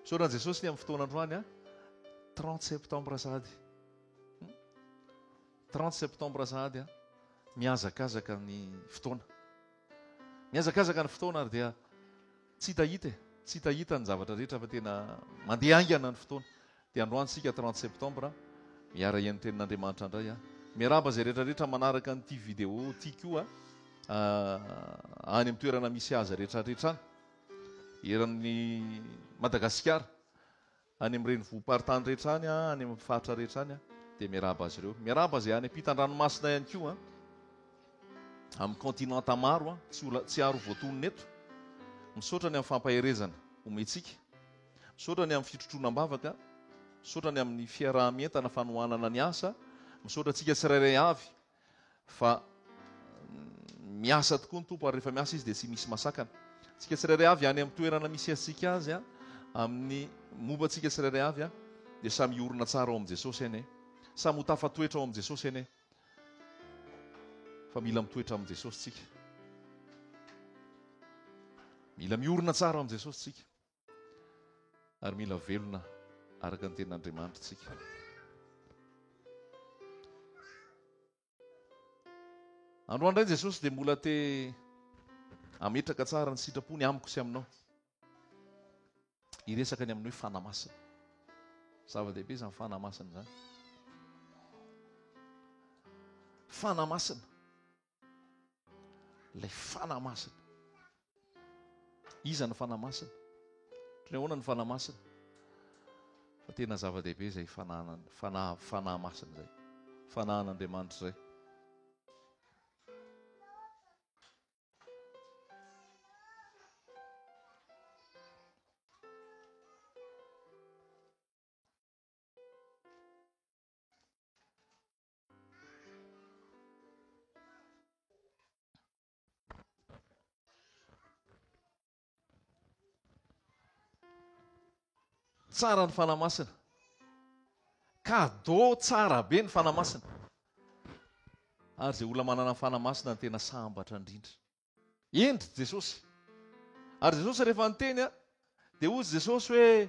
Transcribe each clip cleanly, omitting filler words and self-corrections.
Saoran'i Jesosy ny amin'ny fotoanandroany 30 septembre sahady 30 septembre sahady miazakazaka ny fotoana. Miazakazaka ny fotoana ary dia tsy hitahita ny zavatra rehetra fa tena mandeha aingana ny fotoana. Dia androany sika 30 septembre miara ian'ny tenin'Andriamanitra indray miaraba zay rehetrarehetra manaraka nyity vidéo ty koa any amin'ny toerana misy aza rehetrarehetra eran'ny Madagasikara, any amin'ny renivohim-paritany rehetra any any amin'ny faritra rehetra any dia miaraba azy ireo. Miaraba zay any ampitan-dranomasina ihany koa amin'ny kontinanta maro tsy aro voatonona eto, misaotra ny amin'ny fampaherezana omentsika, misaotra ny amin'ny fitrotroanam-bavaka, misaotra ny amin'ny fiarah-mientana fanohanana ny asa, misaotra antsika tsirairay avy fa miasa tokoa ny tompo ary rehefa miasa izy dia tsy misy masakana. Tsika tsirairay avy any amin'ny toerana misy antsika azy amin'ny momba antsika tsirairay avy dia samy orona tsara ao amin'i Jesosy eny, samy ho tafatoetra ao amin'i Jesosy eny, fa mila mitoetra amin'i Jesosy tsika, mila miorona tsara ao amin'i Jesosy tsika ary mila velona araka ny tenin'Andriamanitra tsika. Androany indray Jesosy dia mbola te ametraka tsara ny sitrapony amiko sy aminao. Hiresaka ny amin'ny hoe fanamasina. Zava-dehibe izany fanamasina izany. Fanamasina. Ilay fanamasina. Iza ny fanamasina? Ny ahoana ny fanamasina? Fa tena zava-dehibe izay fanamasina izay. Fanahan'Andriamanitra izay. Tsara ny fanamasina. Kadô tsara be ny fanamasina. Ary izay olona manana ny fanamasina ny tena sambatra indrindra. Endry Jesosy. Ary Jesosy rehefa niteny dia hozy Jesosy hoe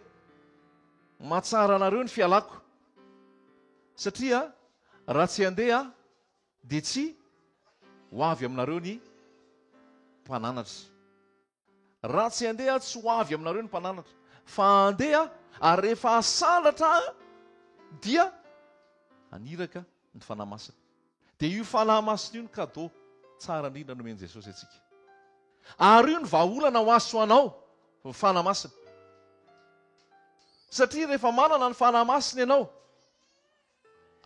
mahatsara anareo ny fialako. Satria raha tsy handeha dia tsy ho avy aminareo ny mpananatra. Raha tsy handeha tsy ho avy aminareo ny mpananatra. Fa handeha ary rehefa asalatra dia aniraka ny fanamasina. Dia io fanamasina io ny kadô tsara indrindra nomeny Jesosy atsika. Ary io ny vahaolana ho aso anao ny fanamasina. Satria rehefa manana ny fanamasina ianao,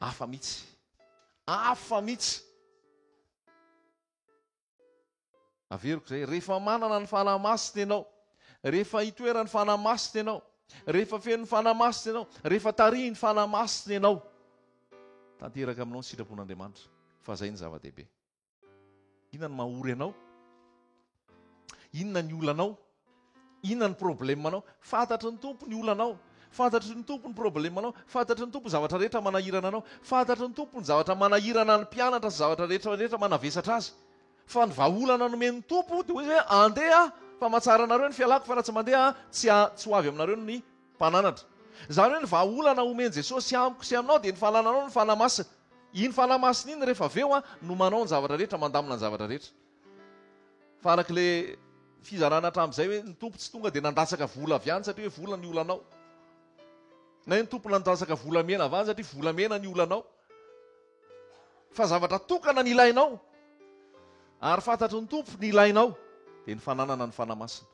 hafa mihitsy. Hafa mihitsy. Averiko izay, rehefa manana ny fanamasina ianao, rehefa hitoerany fanamasina ianao, rehefa feno ny fanamasina ianao, rehefa tarihy ny fanamasina ianao, tanteraka aminao ny sitrapon'Andriamanitra. Fa izay ny zava-dehibe. Inona ny mahory anao? Inona ny olanao? Inona ny problemanao? Fantatry ny tompo ny olanao. Fantatry ny tompo ny problemanao. Fantatry ny tompo ny zavatra rehetra manahirana anao. Fantatry ny tompo ny zavatra manahirana ny mpianatra sy zavatra rehetra manavesatra azy. Fa ny vahaolana nomen'ny tompo dia hoe andeha fa mahatsara anareo ny fialako, fa raha tsy mandeha tsy ho avy aminareo ny mpananatra. Izany hoe ny vahaolana omeny Jesosy amiko sy aminao dia ny fahalalana ny fanamasina. Iny fanamasina iny rehefa avy eo no manao ny zavatra rehetra, mandamina ny zavatra rehetra. Fa arak'ilay fizarana hatramin'izay hoe ny tompo tsy tonga dia nandatsaka vola avy any satria hoe vola ny olanao. Na ny tompo nandatsaka volamena avy any satria volamena ny olanao. Fa zavatra tokana ny ilainao. Ary fantatry ny tompo ny ilainao dia ny fananana ny fanamasina.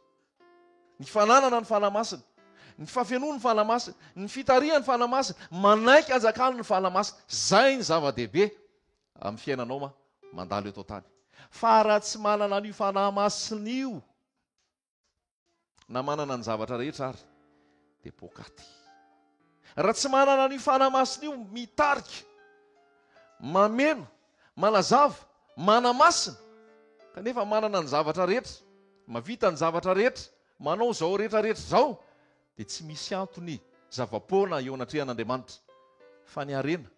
Ny fananana ny fanamasina. Ny fafenoana ny fanamasina. Ny fitariana ny fanamasina. Manaiky anjakana ny fanamasina. Zay ny zava-dehibe amin'ny fiainanao mandalo eto tany. Fa raha tsy manana ny fanamasina io, na manana ny zavatra rehetra ary, dia pokaty. Raha tsy manana ny fanamasina io, mitarika, mameno, manazava, manamasina, kanefa manana ny zavatra rehetra, mavita ny zavatra rehetra, manao zao rehetrarehetra zao, dia tsy misy antony zava-poana eo anatrehan'Andriamanitra. Fa ny harena,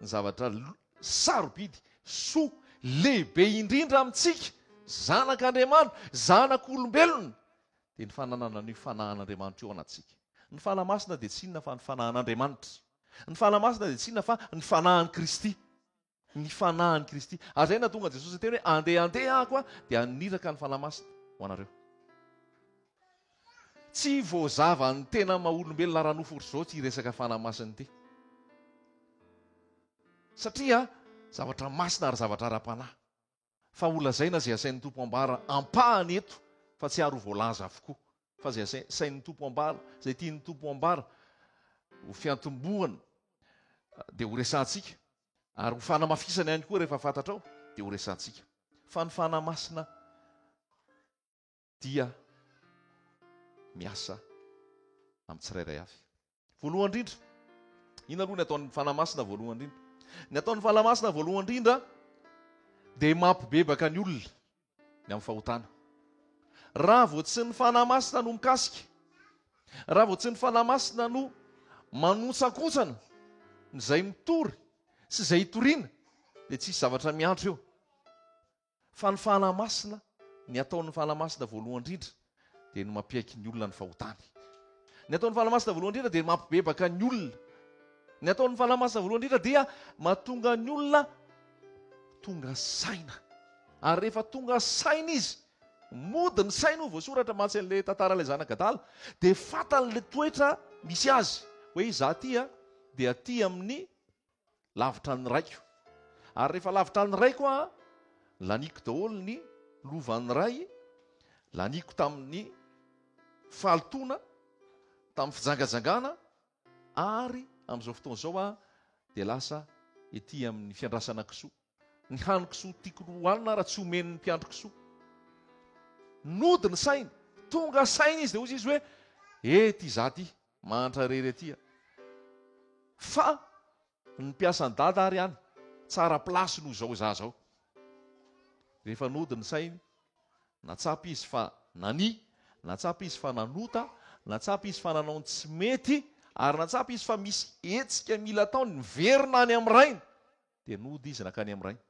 ny zavatra sarobidy, soa, lehibe indrindra amintsika, zanak'Andriamanitra, zanak'olombelona, dia ny fananana ny fanahan'Andriamanitra eo anatsika. Ny fanahymasina dia tsy inona fa ny fanahin'Andriamanitra. Ny fanahymasina dia tsy inona fa ny fanahin'i Kristy. Ny fanahin'i Kristy. Ary zay na tonga Jesosy teny hoe andeha ahako dia aniraka ny fanahymasina ho anareo. Tsy voazava ny tena maha-olombelona ranofo ohatr'izao tsy resaka fanahymasina ity. Satria zavatra masina ary zavatra ara-panahy. Fa olazaina zay asain'ny tompo ambara ampahany eto fa tsy aro voalaza avokoa. Fa zay asain'ny tompo ambara, zay tian'ny tompo ambara ho fiantombohana dia ho resantsika. Ary ho fanamafisana ihany koa rehefa fantatrao dia ho resantsika. Fa ny fanahy masina dia miasa amin'ny tsirairay avy. Voalohany indrindra, ina aloha ny ataon'ny fanahy masina voalohany indrindra? Ny ataon'ny fanahy masina voalohany indrindra dia mampibebaka ny olona ny amin'ny fahotana. Raha vao tsy ny fanahy masina no mikasika, raha vao tsy ny fanahy masina no manotsakotsana izay mitory sy izay hitoriana dia tsisy zavatra miantro eo. Fa ny fanahy masina, ny ataon'ny fanahy masina voalohany indrindra dia no mampiaiky ny olona ny fahotany. Ny ataon'ny fanahy masina voalohany indrindra dia mampibebaka ny olona. Ny ataon'ny fanahy masina voalohany indrindra dia mahatonga ny olona tonga saina. Ary rehefa tonga saina izy, mody ny saina ho voasoratra matsy an'ilay tantaran'ilay zanak'Adala, dia fantan'ilay toetra misy azy hoe izaho ty dia aty amin'ny lavitra ny raiko. Ary rehefa lavitra ny raiko laniko daholo ny lovan'ny ray, laniko tamin'ny falotona, tamin'ny fijangajangana, ary amin'izao fotoana izao dia lasa ety amin'ny fiandrasana kisoa. Ny hanikisoa tiako hohanina raha tsy omeny ny mpiandro kisoa. Nody ny saina, tonga saina izy dia hozy izy hoe ety izaho ty mahantra rery aty. Fa ny mpiasan'ny dada ary hany tsara plasy noho izao izaho zao. Rehefa nody ny sainy, natsapy izy fa nani, natsapy izy fa nanota, natsapy izy fa nanao ny tsy mety, ary natsapy izy fa misy hetsika mila taony niverina any amin'ny rainy, dia nody izy nakany amin'ny rainy.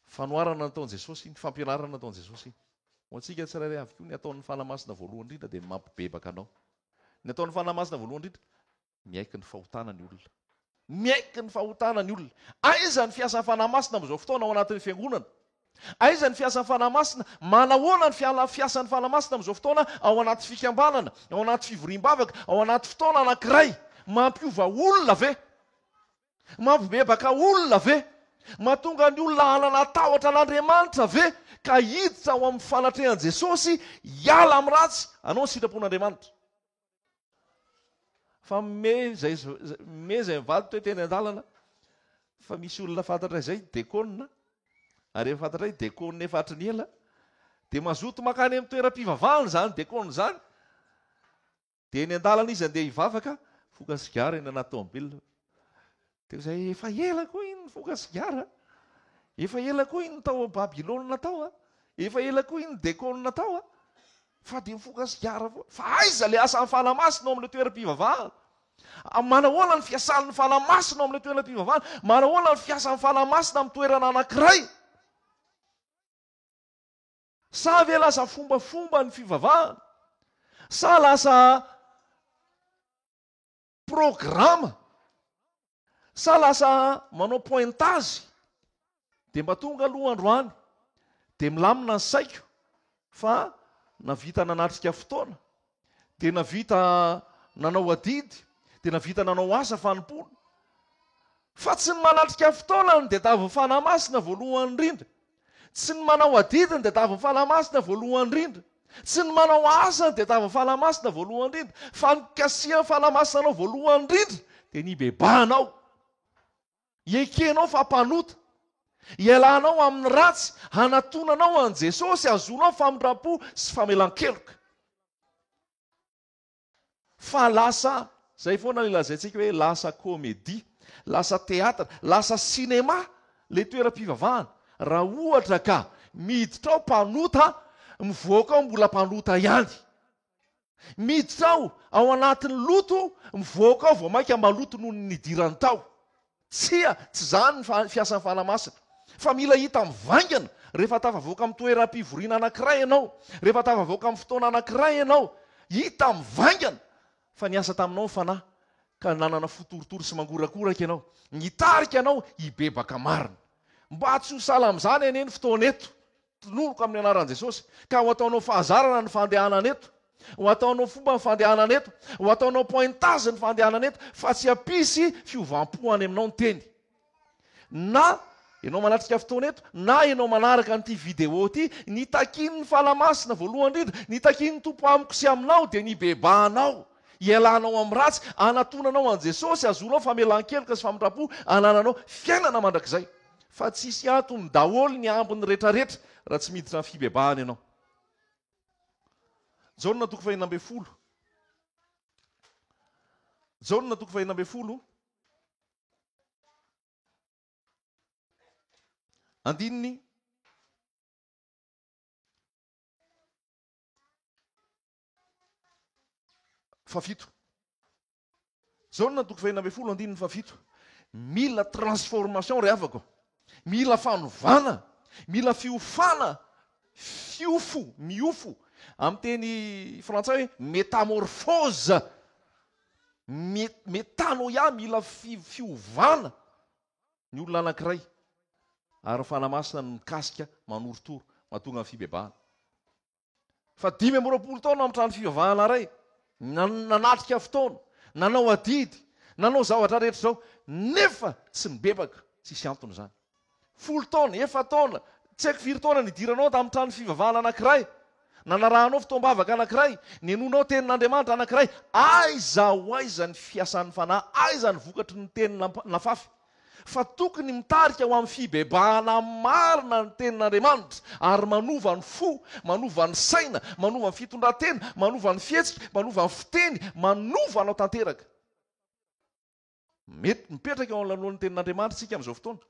Fanoharana nataon'i Jesosy, ny fampianarana nataon'i Jesosy. Ho antsika tsirairay avy koa ny ataon'ny fanahy masina voalohany indrindra dia mampibebaka anao. Ny ataon'ny fanahy masina voalohany indrindra, miaiky ny fahotana ny olona. Miaiky ny fahotana ny olona. Aiza ny fiasan'ny fanahy masina amin'izao fotoana ao anatin'ny fiangonana? Aiza ny fiasan'ny fanahy masina? Manahoana ny fiasan'ny fanahy masina amin'izao fotoana ao anaty fikambanana, ao anaty fivoriam-bavaka, ao anaty fotoana anankiray? Mampiova olona ve? Mampibebaka olona ve? Mahatonga ny olona hanana tahotra an'Andriamanitra ve? Ka hiditra ao amin'ny fanatrehan'i Jesosy, hiala amin'ny ratsy, hanao ny sitrapon'Andriamanitra. Fa me zay mivady toe teny an-dalana, fa misy olona fantatra izay dekona, ary efa fantatra dekona efa hatry ny ela, dia mazoto makany amin'ny toeram-pivavahana zany dekona zany. Dia eny an-dalana izy andeha hivavaka, foka sigara eny anaty tomobilina. Dia izay efa ela koa iny foka sigara, efa ela koa iny tao Babilôna tao, efa ela koa iny dekona tao, fa dia mifoka sigara foa. Fa aiza le asan'ny fanahy masina ao amin'ilay toeram-pivavahana? Manahoana ny fiasan'ny fanahy masina ao amin'ilay toeram-pivavahana? Manahoana ny fiasan'ny fanahy masina amin'ny toerana anankiray? Sa ve lasa fombafomba ny fivavahana? Sa lasa programa? Sa lasa manao pointage? Dia mba tonga aloha androany, dia milamina ny saiko fa navita nanatrika fotoana, dia navita nanao adidy, dia navita nanao asa fanompona. Fa tsy ny manatrika fotoana ny dia tavy fanahy masina voalohany indrindra. Tsy ny manao adidiny dia tavy fanahy masina voalohany indrindra. Tsy ny manao asa dia tavy fanahy masina voalohany indrindra. Fa ny kasihan'ny fanahy masina anao voalohany indrindra dia nibebahanao. Iekenao fa mpanota. Ialanao amin'ny ratsy, hanatonanao an' Jesosy, azonao famindram-po sy famelan-keloka. Fa lasa, zay foana ilazaintsika hoe lasa komédie, lasa teatra, lasa sinema le toeram-pivavahana. Raha ohatra ka miditra ao mpanota, mivoaka ao mbola mpanota ihany. Miditra ao anatin'ny loto, mivoaka ao vao mainka maloto noho ny nidirany tao. Tsy zany ny fiasan'ny fanahy masina. Fa mila hita mivangana rehefa tafavoaka amin'ny toeram-pivoriana anankiray ianao, rehefa tafavoaka amin'ny fotoana anankiray ianao, hita mivaingana fa niasa taminao fanahy ka nanana fotoritory sy mangorakoraka ianao, nitarika anao hibebaka marina. Mba tsy ho sala amin'izany aneny fotoana eto, tonoloko amin'ny anaran'i Jesosy, ka ho ataonao fahazarana ny fandehanana eto, ho ataonao fomba ny fandehanana eto, ho ataonao pointage ny fandehanana eto, fa tsy hampisy fiovam-po any aminao ny teny. Na ianao manatrika fotoana eto, na ianao manaraka n'ity vidéo ty, ny takiny ny falamasina voalohany indrindra, ny takiny ny tompo amiko sy aminao dia ny bebanao, ialanao amin'ny ratsy, anatonanao an' Jesosy, azonao famelan-keloka sy famindrapo, anananao fiainana mandrakizay. Fa tsisy antony daholo ny ambiny rehetrarehetra raha tsy miditra ny fibebahana ianao. Jaona toko fahinana ambin'ny folo. Jaona toko fahinana ambin'ny folo. Andininy fafito. Jaona toko fahinana ambin'ny folo, andininy fafito. Mila transformation ry havako, mila fanovana, mila fiofana, miofo. Amin'ny teny frantsay hoe métamorphose, metanoia, mila fiovana ny olona anankiray, ary fanamasina ny mikasika manorotoro mahatonga ny fibebahana. Fa 5 taona amin'ny fivavahana ray, nanatrika fotoana, nanao adidy, nanao zavatra rehetra zao, nefa tsy mibebaka, tsisy antony zany. 10 taona, 4 taona, tsy haiko 4 taona nidiranao tamin'ny trano fivavahana anankiray, nanarahanao fotoam-bavaka anankiray, nenonao tenin'Andriamanitra anankiray, aiza ho aiza ny fiasan'ny fanahy, aiza ny vokatry ny teny nafafy. Fa tokony mitarika ho amin'ny fibebahana marina ny tenin'Andriamanitra, ary manova ny fo, manova ny saina, manova ny fitondran-tena, manova ny fihetsika, manova ny fiteny, manova anao tanteraka. Mety mipetraka eo anoloan'ny tenin'Andriamanitra tsika amin'izao fotoana,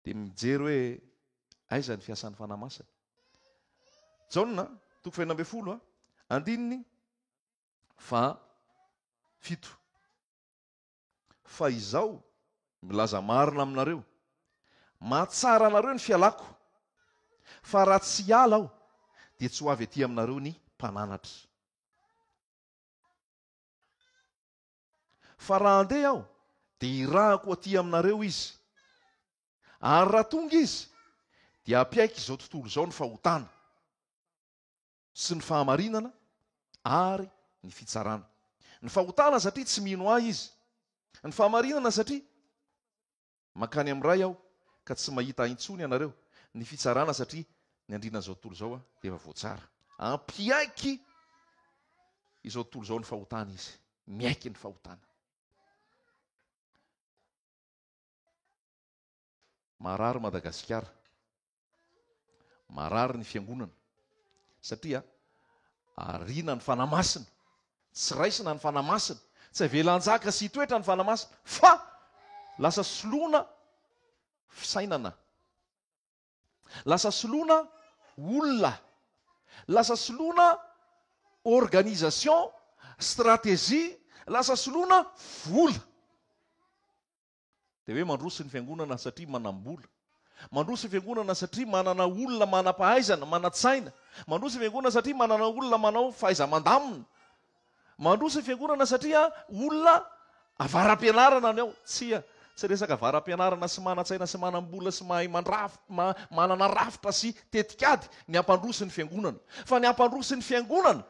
dia mijery hoe aiza ny fiasan'ny fanahy masina. Jaona toko fahinana ambin'ny folo, andininy fafito. Fa izao milaza marina aminareo, mahatsara anareo ny fialako, fa raha tsy hiala aho dia tsy ho avy etỳ aminareo ny mpananatra. Fa raha andeha aho dia irahako atỳ aminareo izy, ary raha tonga izy dia ampiaiky izao tontolo izao ny fahotana sy ny fahamarinana ary ny fitsarana. Ny fahotana satria tsy mino ahy izy, ny fahamarinana satria makany amin'ray aho ka tsy mahita intsony ianareo, ny fitsarana satria ny andrinan'izao tontolo izao dia efa voatsara. Ampiaiky izao tontolo izao ny fahotana izy, miaiky ny fahotana. Marary Madagasikara, marary ny fiangonana, satria arina ny fanamasina, tsy raisina ny fanamasina, tsy avelan-jaka sy hitoetra ny fanamasina, fa lasa soloina fisainana, lasa soloina olona, lasa soloina organisation, stratégie, lasa soloina vola. Dia hoe mandroso ny fiangonana satria manam-bola, mandroso ny fiangonana satria manana olona manam-pahaizana, manan-tsaina, mandroso ny fiangonana satria manana olona manao fahaiza-mandamina, mandroso ny fiangonana satria olona avaram-pianarana ny ao. Tsy resaka avaram-pianarana sy manan-tsaina sy manam-bola sy mahay manana rafitra sy tetikady ny ampandroso ny fiangonana, fa ny ampandroso ny fiangonana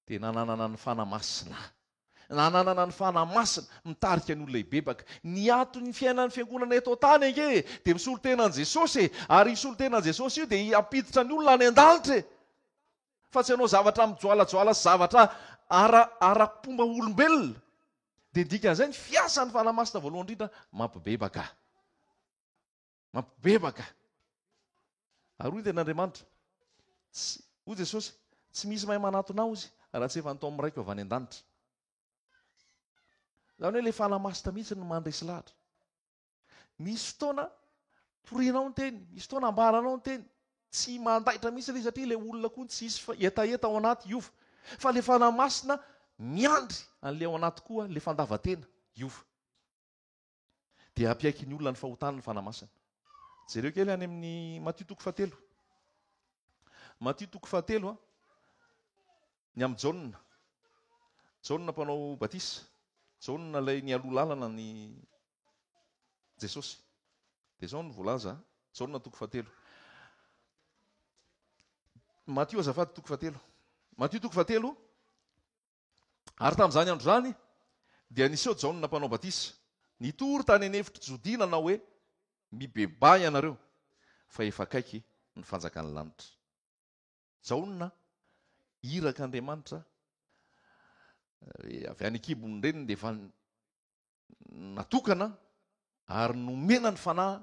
dia nananana ny fanamasina, nananana ny fanamasina mitarika ny olona hibebaka. Ny antony fiainan'ny fiangonana eto tany ange dia misolo tenan'i Jesosy, ary isolo tenan'i Jesosy io dia hampiditra ny olona any an-danitra, fa tsy hanao zavatra mijoalajoala sy zavatra ara-pomba olombelona. Dia dikan'izay ny fiasan'ny fanamasina voalohany indrindra mampibebaka, mampibebaka. Ary hoy ten'Andriamanitra, hoy Jesosy, tsy misy mahay manatona izy raha tsy efa nitao miraiko avy any an-danitra. Zany hoe ilay fanamasina mihitsy no mandresy lahatra. Misy fotoana torianao ny teny, misy fotoana ambaranao ny teny, tsy mandaitra mihitsy ilay satria ilay olona koa tsy hisy etaeta ao anaty iova, fa ilay fanamasina miandry an'ilay ao anaty koa ilay fandavan-tena iova. Dia hampiaiky ny olona ny fahotana ny fanamasina. Jereo kely any amin'ny Matthieu toko 7. Matthieu toko 7 ny amin'ny jaona mpanao batisa, jaona ilay ny aloha lalana ny Jesosy. Dia zao ny voalaza, jaona toko 7. Matio azafady toko 7. Matio toko 7. Ary tamin'izany andro zany dia niseho jaona mpanao batisa nitory tany anefitry Jodiana na hoe mibebay ianareo fa efa akaiky ny fanjakany lanitra. Jaona iraka Andriamanitra avy any kibony reny dia efa natokana ary nomena ny fanahy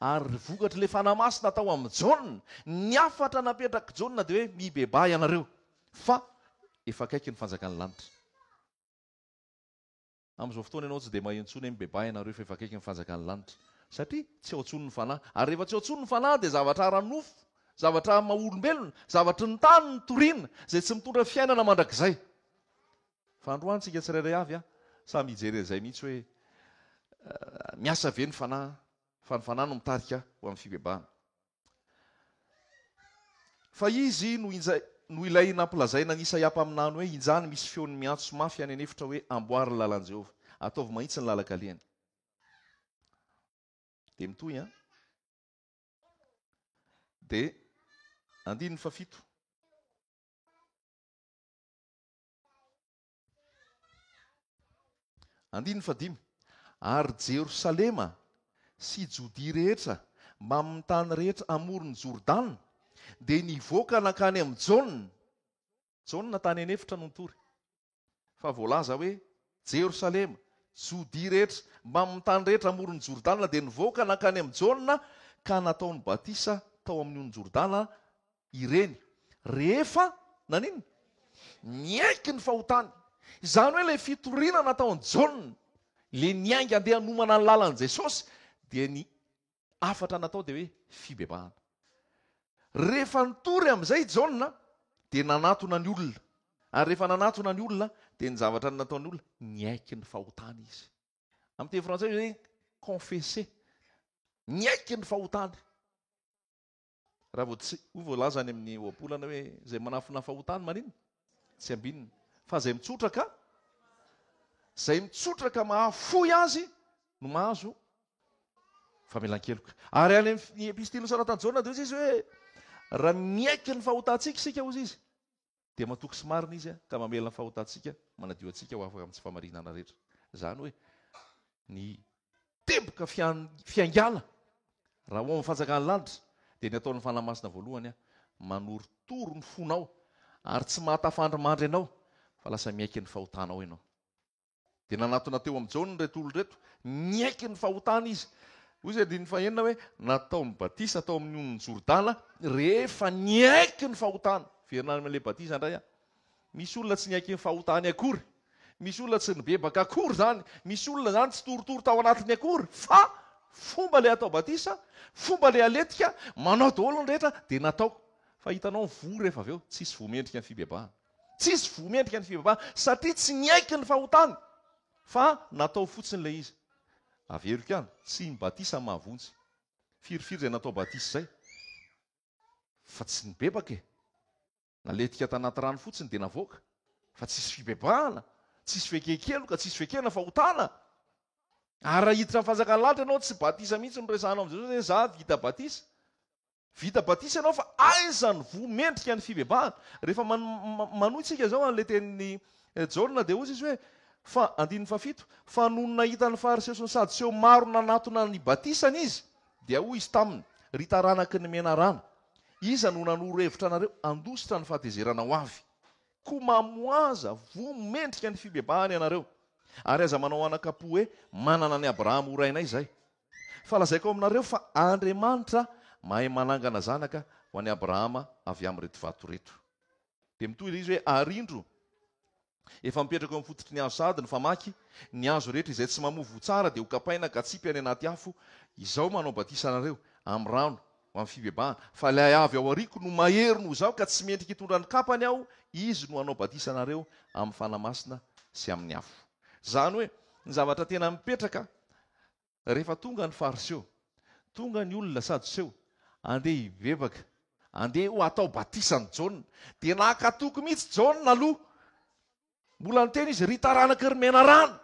ary vokatry le fanahy masina tao amin'ny jaona. Ny afatra napetraka jaona dia hoe mibebay ianareo fa efa akaiky ny fanjakany lanitra. Amin'izao fotoana ianao tsy dia mahentsony hoe mibebay ianareo fa efa akaiky ny fanjakany lanitra satria tsy ao antsony ny fanahy. Ary rehefa tsy ao antsony ny fanahy dia zavatra ara-nofo, zavatra maha-olombelona, zavatra ny tany ny toriana izay tsy mitondra fiainana mandrakizay. Fa androany tsika tsirairay avy samy hijery izay mihitsy hoe miasa ve ny fanahy, fa ny fanahy no mitarika ho amin'ny fibebahana. Fa izy no ilay nampilazaina ny Isaia mpaminany hoe hinjany misy feony miantso mafy any anefitra hoe amboary ny lalan'i Jehova, ataovy mahitsy ny lalakaliany. Dia mitohy dia 7. Andiny 5. Ary Jerosalema sy Jodia rehetra mba amin'ny tany rehetra amoron'ny Jordana dia nivoaka nakany amin'ny jaona tany anefitra no nitory. Fa voalaza hoe Jerosalema, Jodia rehetra mba amin'ny tany rehetra amoron'ny Jordana dia nivoaka nakany amin'ny jaona ka nataony batisa tao amin'io Jordana ireny rehefa nanino niaiky ny fahotany. Izany hoe ilay fitoriana nataony jaona, le niainga andeha hanomana ny lalan'i Jesosy dia ny afatra natao dia hoe fibebahana. Rehefa nitory amin'izay jaona dia nanatona ny olona, ary rehefa nanatona ny olona dia ny zavatra nataony olona niaiky ny fahotany izy. Amin'ny teny frantsay hoe confesser, niaiky ny fahotany. Raha vao tsy voalaza any amin'ny oapolana hoe izay manafina fahotany manino tsy ambinina fa izay mitsotraka mahafoy azy no mahazo famelan-keloka. Ary any amin'ny epistily nosoratany jaona dia ozy izy hoe raha miaiky ny fahotantsika isika ozy izy dia matoky sy marina izy ka mamela ny fahotantsika manadio antsika ho afaka amin'ny tsy famarinana rehetra. Izany hoe ny tempoka fiaingala raha ho amin'ny fanjakany lanitra dia ny ataon'ny fanahy masina voalohany manoritoro ny fonao ary tsy mahatafandrimandry ianao fa lasa miaiky ny fahotanao ianao. Dia nanatona teo amin'ny jaona reto olona reto niaiky ny fahotana izy. Ozy andiny 9 hoe nataony batisa tao amin'ny Jordana rehefa niaiky ny fahotana. Verina amin'ilay batisa indray misy olona tsy niaiky ny fahotany akory, misy olona tsy nibebaka akory zany, misy olona zany tsy torotoro tao anatiny akory, fa fomba le atao batisa, fomba le aletika, manao daholo ny rehetra dia natao. Fa hitanao vory rehefa avy eo tsisy vomendrika ny fibebahana, tsisy vomendrika ny fibebahana satria tsy niaiky ny fahotany fa natao fotsiny le izy. Averiko ihany tsy batisa mahavonjy, firifiry izay natao batisa izay fa tsy nibebaka naletika tanaty rano fotsiny dia navoaka, fa tsisy fibebahana, tsisy fekekeloka, tsisy fekena fahotana. Ary raha hiditra amin'ny fanjakany lanitra ianao tsy batisa mihitsy no resahanao amin'izao hoe za vita batisa ianao fa aiza ny vomendrika ny fibebahana. Rehefa manohy tsika izao an'ilay tenin'ny jaona dia ozy izy hoe fa 7 fa noho nahita ny fariseo sy ny sadoseo maro nanatona ny batisany izy dia hoy izy taminy ry taranaky ny mena rana, iza no nanoro hevitra anareo andositra ny fahatezerana ho avy, koa mamoaza vomendrika ny fibebahana ianareo. Ary aza manao anakapo hoe manana ny Abrahama horainay izay. Fa lazaiko aminareo fa Andriamanitra mahay manangana zanaka ho an'i Abrahama avy amin'reto vato reto. Dia mitohy izy hoe arindro efa mipetraka amin'ny fototry ny hazo sady ny famaky, ny hazo rehetra izay tsy mamovo tsara dia ho kapaina ka tsipy any anaty afo. Izao manao batisa anareo amin'ny rano ho amin'ny fibebahana. Fa ilay avy ao ariko no mahery noho izao ka tsy mendrika hitondra ny kapany aho, izy no hanao batisa anareo amin'ny fanahy masina sy amin'ny afo. Izany hoe ny zavatra tena mipetraka rehefa tonga ny fariseo, tonga ny olona sadoseo, andeha hibebaka andeha ho atao batisany Jaona. Dia nakatoky mihitsy Jaona aloha. Mbola niteny izy ritaranaky ry mena rano.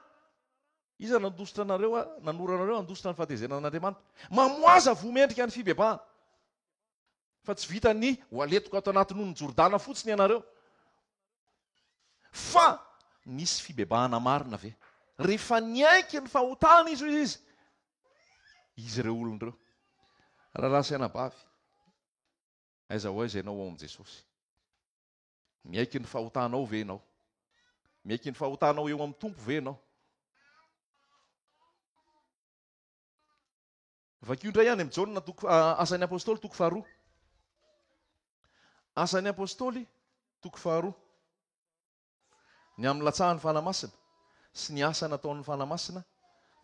Iza nandositra anareo nanora anareo andositra ny fahatezenan'Andriamanitra. Mamoaza vomendrika ny fibebahana. Fa tsy vita ny ho aletoko ato anatin'ny Jordana fotsiny ianareo. Fa misy fibebahana marina ve? Rehefa niaiky ny fahotana izy ireo olon'ireo. Raharaha sainabavy, aiza ho aiza ianao ao amin'i Jesosy. Miaiky ny fahotanao ve ianao? Miaiky ny fahotanao eo amin'ny Tompo ve ianao? Vakio indray ihany amin'ny Jaona asan'ny apôstôly toko 2. Asan'ny apôstôly toko 2. Ny amin'ny latsahan'ny fanamasina sy ny asa nataon'ny fanamasina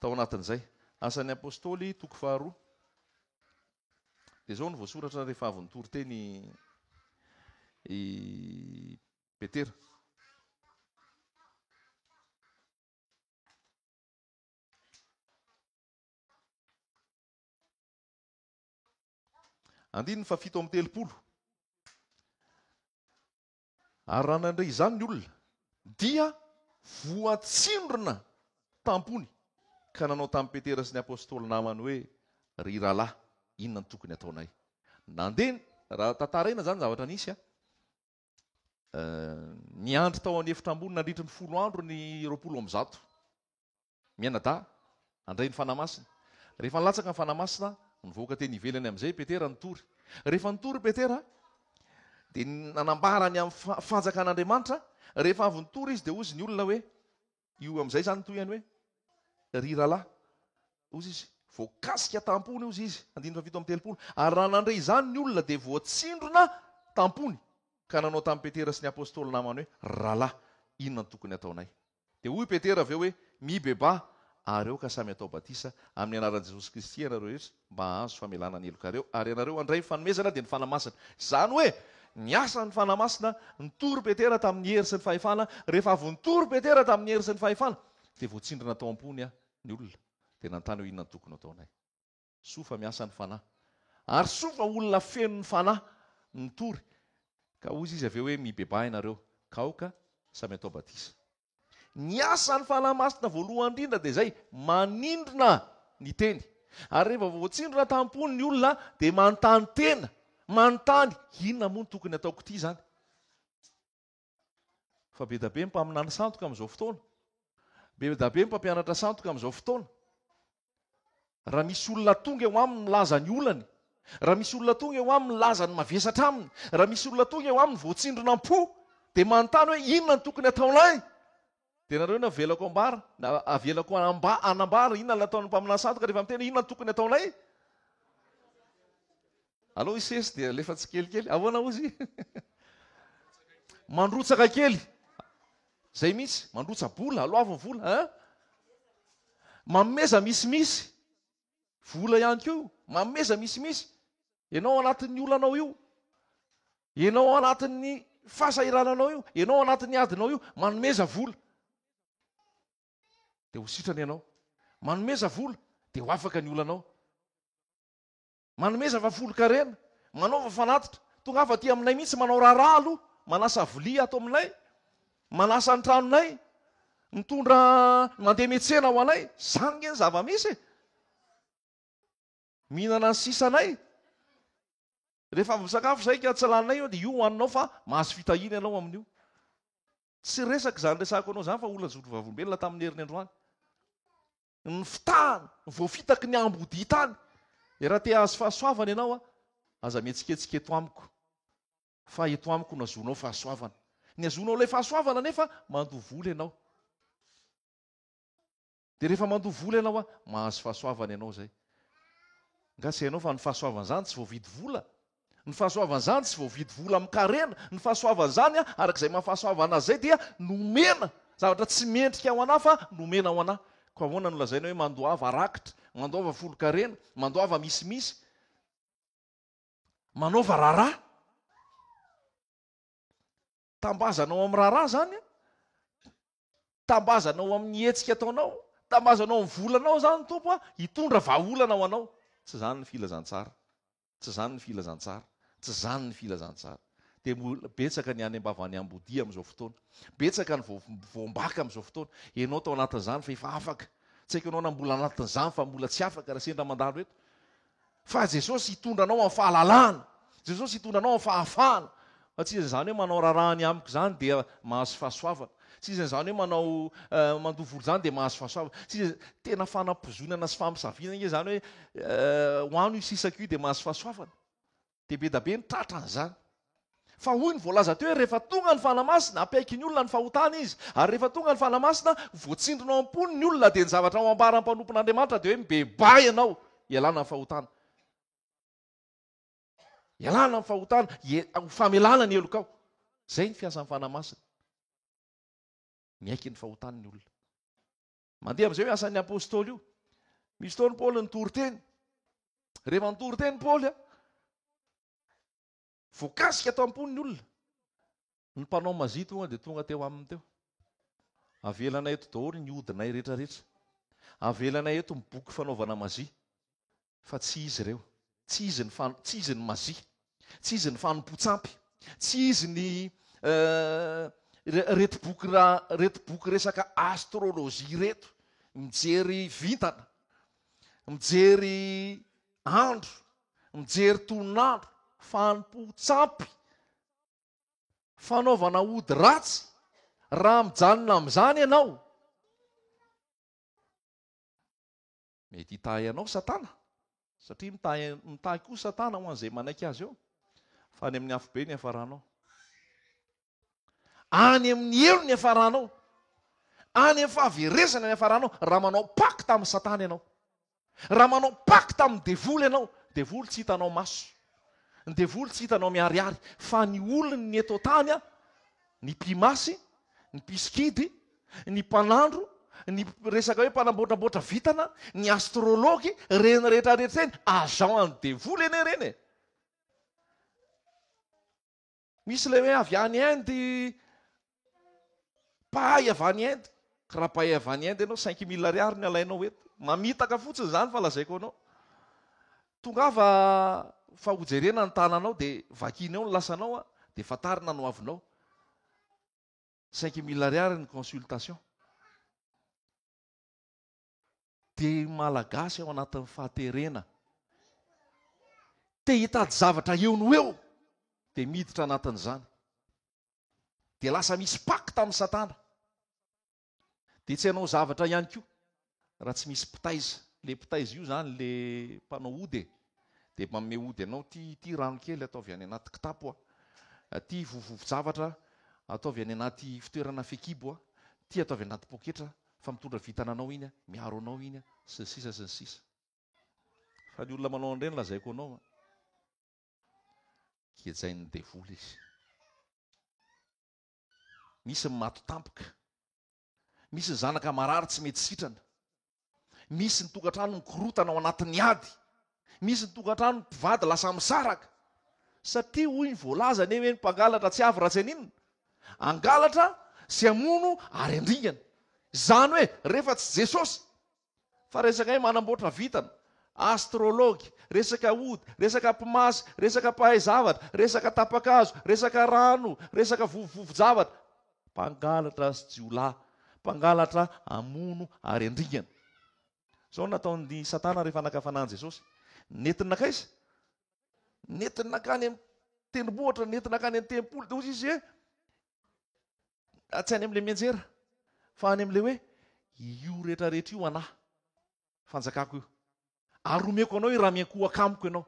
tao anatin'izay. Asan'ny apôstôly toko 2. Dia izao no voasoratra rehefa avy nitory teny i Petera. Andiny fa 7:30. Ary raha nandray izany ny olona dia voatsindrona tampony ka nanao tamin'i Petera sy ny apôstôly namany hoe ry rahalahy, inona ny tokony ataonay? Nandeny, raha tantaraina zany zavatra nisy niandry tao amin'ny efitra ambony nandritry ny 10 andro ny 20 mianadahy andray ny fanamasina. Rehefa nilatsaka ny fanamasina, nivoaka teny ivelany amin'izay Petera nitory. Rehefa nitory Petera dia nanambarany amin'ny fanjakan'Andriamanitra. Rehefa avy nitory izy dia ozy ny olona hoe io amin'izay zany toy any hoe ry rahalahy, ozy izy voakasika tampony ozy izy 7:30. Ary raha nandray izany ny olona dia voatsindrona tampony ka nanao tamin'i Petera sy ny apôstôly namany hoe rahalahy, inona ny tokony ataonay? Dia hoy Petera avy eo hoe mibebà ary eo ka samy atao batisa amin'ny anaran'i Jesosy Kristy ianareo rehetra mba hahazo famelana ny helokareo ary ianareo andray ny fanomezana dia ny fanamasina. Izany hoe ny asan'ny fanamasina nitory Petera tamin'ny hery sy ny fahefana. Rehefa avy nitory Petera tamin'ny hery sy ny fahefana dia voatsindrona tao am-pony ny olona. Dia nanontany hoe inona ny tokony ataonay? Sofa miasa ny fanahy. Ary sofa olona feno ny fanahy nitory. Ka ozy izy avy eo hoe mibebà ianareo ka aoka samy atao batisa. Ny asan'ny fanamasina voalohany indrindra dia izay, manindrona ny teny. Ary rehefa voatsindrona tampony ny olona dia manontany tena, manontany inona moa ny tokony ataoko ity zany. Fa be da be ny mpaminany santoka amin'izao fotoana. Be da be ny mpampianatra santoka amin'izao fotoana. Raha misy olona tonga eo aminy milaza ny olany, raha misy olona tonga eo aminy milaza ny mavesatra aminy, raha misy olona tonga eo aminy voatsindrona am-po, dia manontany hoe inona ny tokony ataonay? Dia nareo na avelako ambara, na avelako anambara inona nataon'ny mpaminany santoka rehefa miteny inona ny tokony ataonay? Allo isesy dia alefa tsy kelikely. Ahoana ozy? Mandrotsaka kely. Zay mihitsy, mandrotsa bola, aloha avy vola. Mameza misimisy. Vola ihany koa, mameza misimisy. Ianao anatin'ny olanao io. Ianao anatin'ny fahasahirananao io. Ianao anatin'ny adinao io. Manomeza vola. Dia ho sitrany ianao. Manomeza vola dia ho afaka ny olanao. Manomeza vafolo-karena, manaova fanatitra. Tonga afa aty aminay mihitsy manao raharaha aloha, manasa vilia ato aminay, manasa ny tranonay, mitondra mandeha miantsena ho anay. Zany ny zava-misy. Mihinana ny sisanay. Rehefa avy misakafo izay ka tsy laninay eo dia io hoaninao fa mahazo fitahina ianao amin'io. Tsy resaka izany resako anao zany fa olona zotro vavolombelona tamin'ny herin'ny androany. Ny fitahany, voafitaky ny ambody tany. Raha te hahazo fahasoavana ianao aza mihetsiketsika eto amiko. Fa eto amiko no azonao fahasoavana. Ny azonao ilay fahasoavana nefa mandoha vola ianao. Dia rehefa mandoha vola ianao mahazo fahasoavana ianao zay. Nga tsy hainao fa ny fahasoavana zany tsy voavidy vola. Ny fahasoavana zany tsy voavidy vola amin'ny karena. Ny fahasoavana zany arak'izay mahafahasoavana zay dia nomena. Zavatra tsy mendrika ho anahy fa nomena ho anahy. Ka ahoana no lazaina hoe mandoava rakitra, mandoava folo-karena, mandoava misimisy, manaova raharaha. Tambazanao amin'ny raharaha zany, tambazanao amin'ny hetsika ataonao, tambazanao amin'ny volanao zany ny tompo hitondra vahaolana ho anao. Tsy zany ny filazantsara. Tsy zany ny filazantsara. tsy zany ny filazantsara. Dia betsaka ny any ambavany ambodia amin'izao fotoana, betsaka ny voambaka amin'izao fotoana. Ianao tao anatin'izany fa efa afaka, tsy haiko ianao na mbola anatin'izany fa mbola tsy afaka raha sendra mandalo eto. Fa Jesosy hitondra anao amin'ny fahalalana, Jesosy hitondra anao amin'ny fahafahana. Fa tsy izany hoe manao raharaha ny amiko zany dia mahazo fahasoavana. Tsy izany hoe manao mandovolo zany dia mahazo fahasoavana. Tsy tena fanampozonana sy fampisafiana nge zany hoe ho ano io sisaka io dia mahazo fahasoavana. Dia be da be ny tratra an'izany. Fa hoy ny voalaza teo hoe rehefa tonga ny fanamasina apaiky ny olona ny fahotana izy, ary rehefa tonga ny fanamasina voatsindronao am-pony ny olona dia ny zavatra ao ambara mpanompon'Andriamanitra dia hoe mibebay ianao, ialana ny fahotana. Ialana ny fahotana, ho famelana ny elokao. Zay ny fiasan'ny fanamasina. Miaiky ny fahotana ny olona. Mandeha amin'izay hoe asan'ny apôstôly io. Misy fotoana Paoly nitory-teny. Rehefa nitory teny Paoly voakasika atao am-pony ny olona. Ny mpanao mazia tonga dia tonga teo aminy teo. Avelana eto daholo ny odinay rehetrarehetra. Avelana eto ny boky fanaovana mazia. Fa tsy izy ireo. Tsy izy ny mazia. Tsy izy ny fanompo-tsampy. Tsy izy ny reto boky resaka astrolojia reto. Mijery vintana. Mijery andro. Mijery tonandro. Fanompo-tsampy. Fanaovana ody ratsy. Raha mijanona amin'izany ianao, mety hitahy anao Satana. Satria mitahy koa Satana ho an'izay manaiky azy eo. Fa any amin'ny afo be ny hafaranao. Any amin'ny elo ny hafaranao. Any amin'ny fahaveresana ny hafaranao. Raha manao pakta amin'ny Satana ianao. Raha manao pakta amin'ny devoly ianao. Devoly tsy hitanao maso. Ny devoly tsy hitanao miharihary. Fa ny olony ny eto tany, ny mpimasy, ny mpiskidy, ny mpanandro, ny resaka hoe mpanamboatramboatra vitana, ny astrology, reny rehetrarehetra reny azao any devoly eny reny. Misy ilay hoe avy any Inde, pahay avy any Inde. Raha pahay avy any Inde ianao 5 000 ariary ny alainao eto. Mamitaka fotsiny zany fa lazaiko anao. Tongava fa hojerena ny tananao dia vakina eo ny lasanao dia fatarina no avinao. 5 000 ariary ny consultation. Dia malagasy ao anatin'ny fahaterena. Te hitady zavatra eo no eo. Dia miditra anatin'izany. Dia lasa misy pakta amin'ny Satana. Dia tsy hanao zavatra ihany koa. Raha tsy misy pitaiza. Le pitaiza io zany le mpanao ody. Dia manome ody anao ty rano kely ataovy any anaty kitapo. Ty vovovo-javatra ataovy any anaty fitoerana fekibo. Ty ataovy anaty poketra. Fa mitondra vitana anao iny, miaro anao iny, sy ny sisa sy ny sisa. Fa ny olona manao an'ireny lazaiko anao. Kejain'ny devoly izy. Misy ny mato tampoka. Misy ny zanaka marary tsy mety sitrana. Misy ny tokantrano mikorotana ao anatin'ny ady. Misy ny tokantrano mpivady lasa misaraka. Satria hoy ny voalaza ny hoe ny mpangalatra tsy avy raha tsy aninona. Angalatra sy amono ary andringana. Zany hoe rehefa tsy Jesosy fa resaka hoe manamboatra vitana, astrology, resaka ody, resaka mpimasy, resaka mpahay zavatra, resaka tapakazo, resaka rano, resaka vovovo-javatra. Mpangalatra sy jiolahy, mpangalatra amono ary andringana. Zao nataon'ny Satana rehefa nakafanana Jesosy. Netiny nakaiza? Netiny nakany amin'ny tendrombohitra, netiny nakany amin'ny tempolo. Dia izy hoe tsy any amin'ilay mianjera. Fa any amin'ilay hoe io rehetrarehetra io anahy fanjakako io. Ary omeko anao io raha mianko akamiko ianao.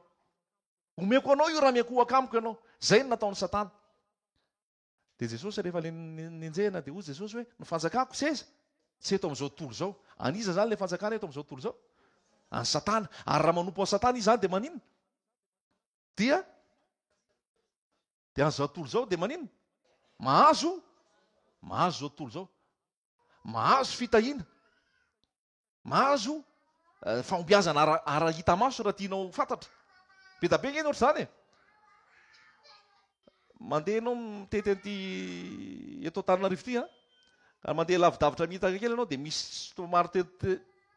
Omeko anao io raha mianko akamiko ianao. Zay no nataon'ny Satana. Dia Jesosy rehefa nenjehana dia hoy Jesosy hoe ny fanjakako tsy aiza? Tsy eto amin'izao tontolo izao. Aniza zany ilay fanjakana eto amin'izao tontolo izao? Any Satana. Ary raha manompo an'ny Satana izy zany dia maninona? Dia an'izao tontolo izao dia maninona? Mahazo zao tontolo izao. Mahazo fitahiana. Mahazo fahombiazana ara-hita maso raha tianao fantatra. Be da be nge ohatr' izany. Mandeha ianao mitety an'ity eto Antananarivo ity. Ka mandeha lavidavitra mitaka kely ianao dia misy somary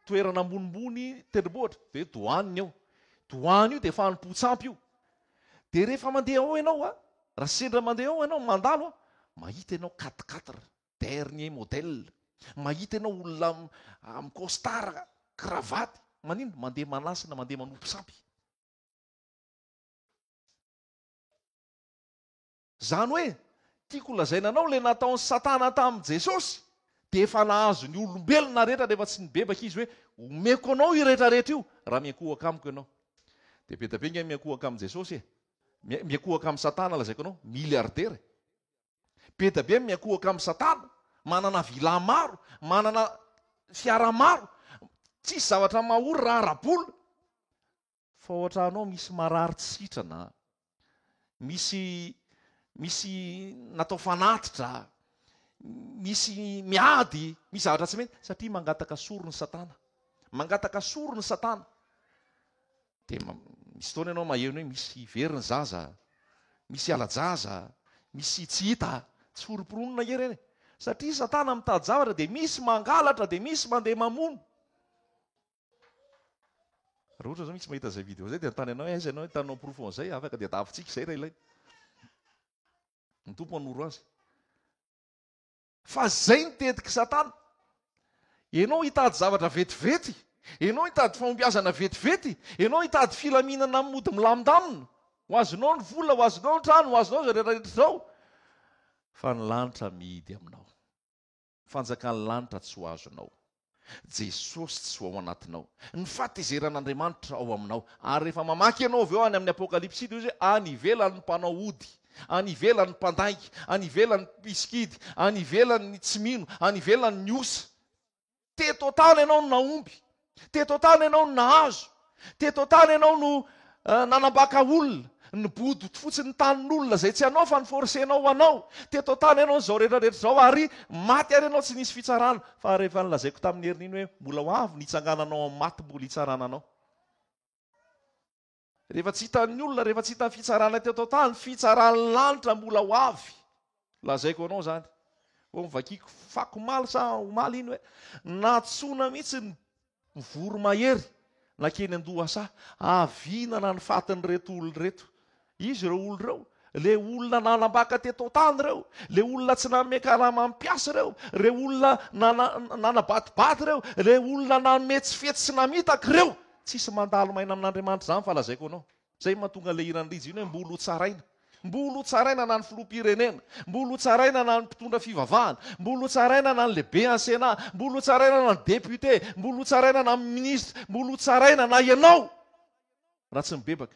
toerana ambonimbony tendrombohitra. Dia doanina eo. Doany io dia fanompo-tsampy io. dia rehefa mandeha ao ianao raha sendra mandeha ao ianao mandalo mahita ianao 4x4 dernier modèle, mahita ianao olona amin'ny costara kravaty manino mandeha manasina mandeha manompo sampy. Zany hoe tiako lazaina anao le nataon'ny Satana tamin'i Jesosy dia efa nahazo ny olombelona rehetra rehefa tsy nibebaka izy hoe omeko anao io rehetrarehetra io raha miankohaka amiko ianao. Dia be tabe nge miankohaka amin'i Jesosy miankohaka amin'ny Satana lazaiko anao miliardera. Be tabe miankohaka amin'ny Satana manana vila maro, manana fiara maro, tsisy zavatra mahory raha arabola. Fa ohatra anao misy marary tsy sitrana, misy natao fanatitra, misy miady, misy zavatra tsy mety satria mangataka soro ny Satana. Mangataka soro ny Satana. Dia misy taona ianao maheno hoe misy very ny zaza, misy alajaza, misy tsy hita, tsy foroporonona ireny. Satria Satana mitady zavatra dia misy mangalatra, dia misy mandeha mamono. Raha ohatra zao misy mahita izay vidéo zay dia antany ianao aiza ianao hitanao profo an'izay afaka dia tavintsika izay raha ilaina. Ny tompo manoro azy. Fa zay nitetiky Satana. Ianao hitady zavatra vetivety, ianao hitady fahombiazana vetivety, ianao hitady filaminana mody milamindamina. Ho azonao ny vola, ho azonao ny trano, ho azonao izay rehetrarehetra izao. Fa ny lanitra mihidy aminao. Fanjakan'ny lanitra tsy ho azonao. Jesosy tsy ho ao anatinao. Ny fahatezeran'Andriamanitra ao aminao. Ary rehefa mamaky ianao avy eo any amin'ny Apokalipsy izy hoe any ivelan'ny mpanao ody, any ivelan'ny mpandaingy, any ivelan'ny mpiskidy, any ivelan'ny tsy mino, any ivelan'ny osa. Teto tany ianao no naomby, teto tany ianao no nahazo, teto tany ianao no nanambaka olona, ny body fotsiny ny tanin'olona izay tsy anao fa ny forsenao anao. Teto tany ianao zao rehetrarehetra zao ary maty ary ianao tsy nisy fitsarana. Fa rehefa nilazaiko tamin'ny herin'iny hoe mbola ho avy ny hitsangananao amin'ny maty mbola hitsarana anao. Rehefa tsy hitan'ny olona, rehefa tsy hitan'ny fitsarana teto tany, fitsaran'ny lanitra mbola ho avy. Lazaiko anao zany. Ho mivakiko fako maly sa omaly iny hoe natsona mihitsy ny voromahery nakeny an-dohasa avinana ny fatin'ny reto olona reto. Izy ireo olona ireo, le olona nanambaka teto tany ireo, le olona tsy nanome karama mampiasa ireo, le olona nanabatibaty ireo, le olona nametsifetsy sy namitaka ireo. Tsisy mandalo maina amin'Andriamanitra zany fa lazaiko anao. Zay mahatonga le iran'rizy iny hoe mbola ho tsaraina. Mbola ho tsaraina na ny filoham-pirenena, mbola ho tsaraina na ny mpitondra fivavahana, mbola ho tsaraina na ny lehibe ansena, mbola ho tsaraina na ny député, mbola ho tsaraina na ny ministre, mbola ho tsaraina na ianao raha tsy mibebaka.